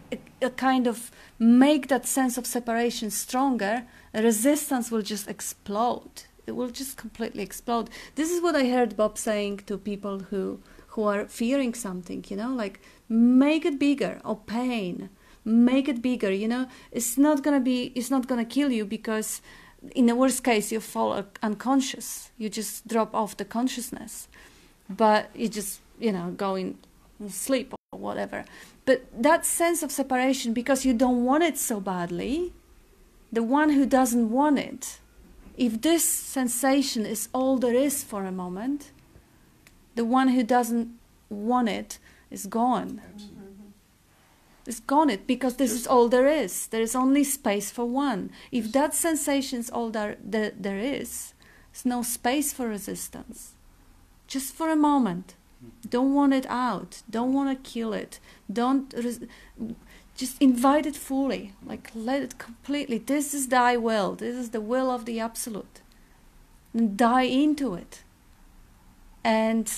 kind of make that sense of separation stronger, resistance will just explode. It will just completely explode. This is what I heard Bob saying to people who are fearing something, like make it bigger, or pain. Make it bigger, it's not gonna kill you because in the worst case, you fall unconscious. You just drop off the consciousness, but you just, go in sleep or whatever. But that sense of separation, because you don't want it so badly, the one who doesn't want it, if this sensation is all there is for a moment, the one who doesn't want it is gone. It's gone because this is all there is. There is only space for one. If that sensation is all there is, there's no space for resistance. Just for a moment. Don't want it out. Don't want to kill it. Just invite it fully. Like, let it completely. This is thy will. This is the will of the Absolute. And die into it. And,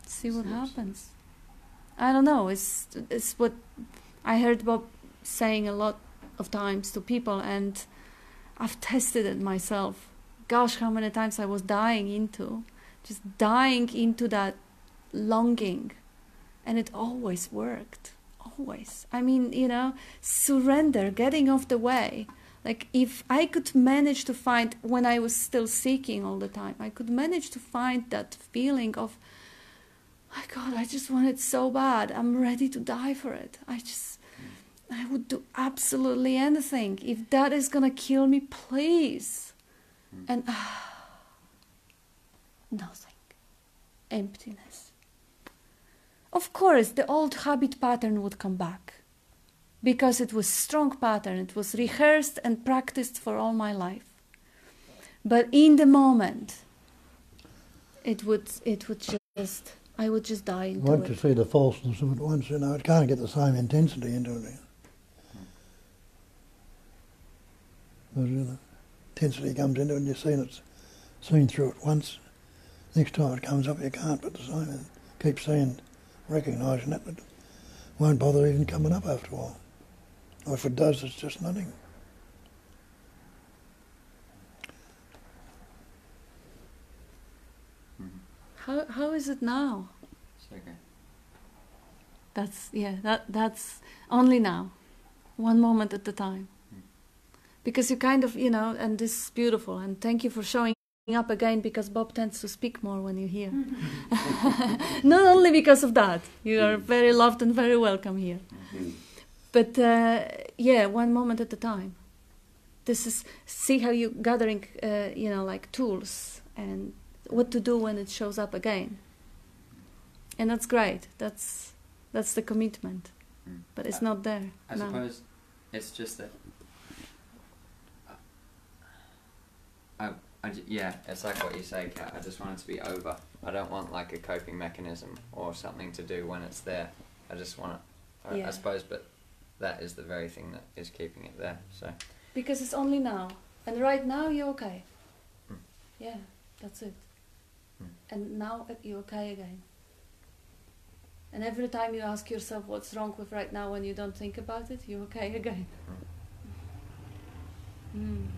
see what happens. I don't know. It's what I heard Bob saying a lot of times to people, and I've tested it myself. Gosh, how many times I was dying into that longing, and it always worked. Always. I mean, surrender, getting off the way. Like, if I could manage to find, when I was still seeking all the time, I could manage to find that feeling of, my God, I just want it so bad. I'm ready to die for it. I would do absolutely anything. If that is going to kill me, please. And nothing. Emptiness. Of course, the old habit pattern would come back. Because it was a strong pattern. It was rehearsed and practiced for all my life. But in the moment, it would just... I would just die into Once you see the falseness of it once, it can't get the same intensity into it again. The intensity comes into it and you've seen through it once. Next time it comes up, you can't put the same in. Keep seeing, recognising it, but it won't bother even coming up after a while. Or if it does, it's just nothing. How is it now? It's okay. That's only now. One moment at a time. Because you kind of, and this is beautiful, and thank you for showing up again, because Bob tends to speak more when you're here. Not only because of that. You are very loved and very welcome here. But, one moment at a time. This is, see how you're gathering, like tools and what to do when it shows up again. And that's great. That's the commitment. But it's not there. I suppose it's just that it's like what you say, Kat. I just want it to be over. I don't want like a coping mechanism or something to do when it's there. I just want it. I suppose, but that is the very thing that is keeping it there. So because it's only now, and right now you're okay. Yeah, that's it. And now you're okay again. And every time you ask yourself what's wrong with right now when you don't think about it, you're okay again. You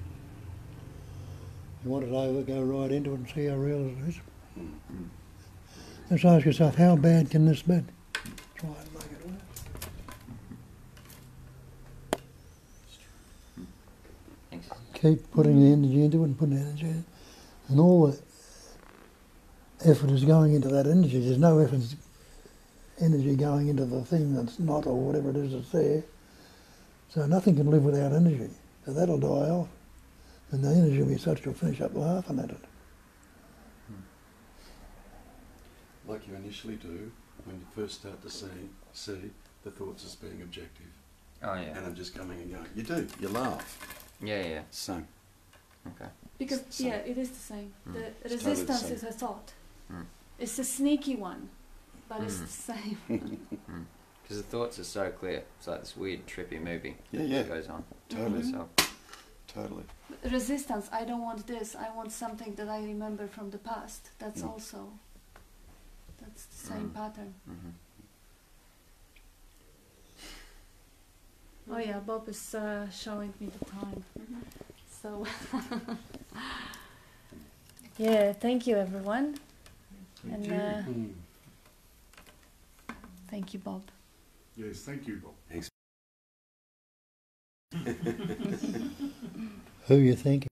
want it over, go right into it and see how real it is. Just ask yourself, how bad can this be? Try and make it worse. Thanks. Keep putting the energy into it and putting the energy in. And all the effort is going into that energy. There's no energy going into the thing that's not, or whatever it is that's there. So nothing can live without energy. So that'll die off. And the energy will be such you'll finish up laughing at it. Like you initially do when you first start to see the thoughts as being objective. Oh yeah. And I'm just coming and going. You laugh. Yeah. Same. Okay. Because it is the same. The resistance is a thought. It's a sneaky one, but it's the same. Because the thoughts are so clear. It's like this weird trippy movie that goes on. Totally. Totally. Resistance, I don't want this, I want something that I remember from the past. That's also, that's the same pattern. Oh yeah, Bob is showing me the time. So, thank you everyone. Thank you, Bob. Yes, thank you, Bob. Thanks. who you think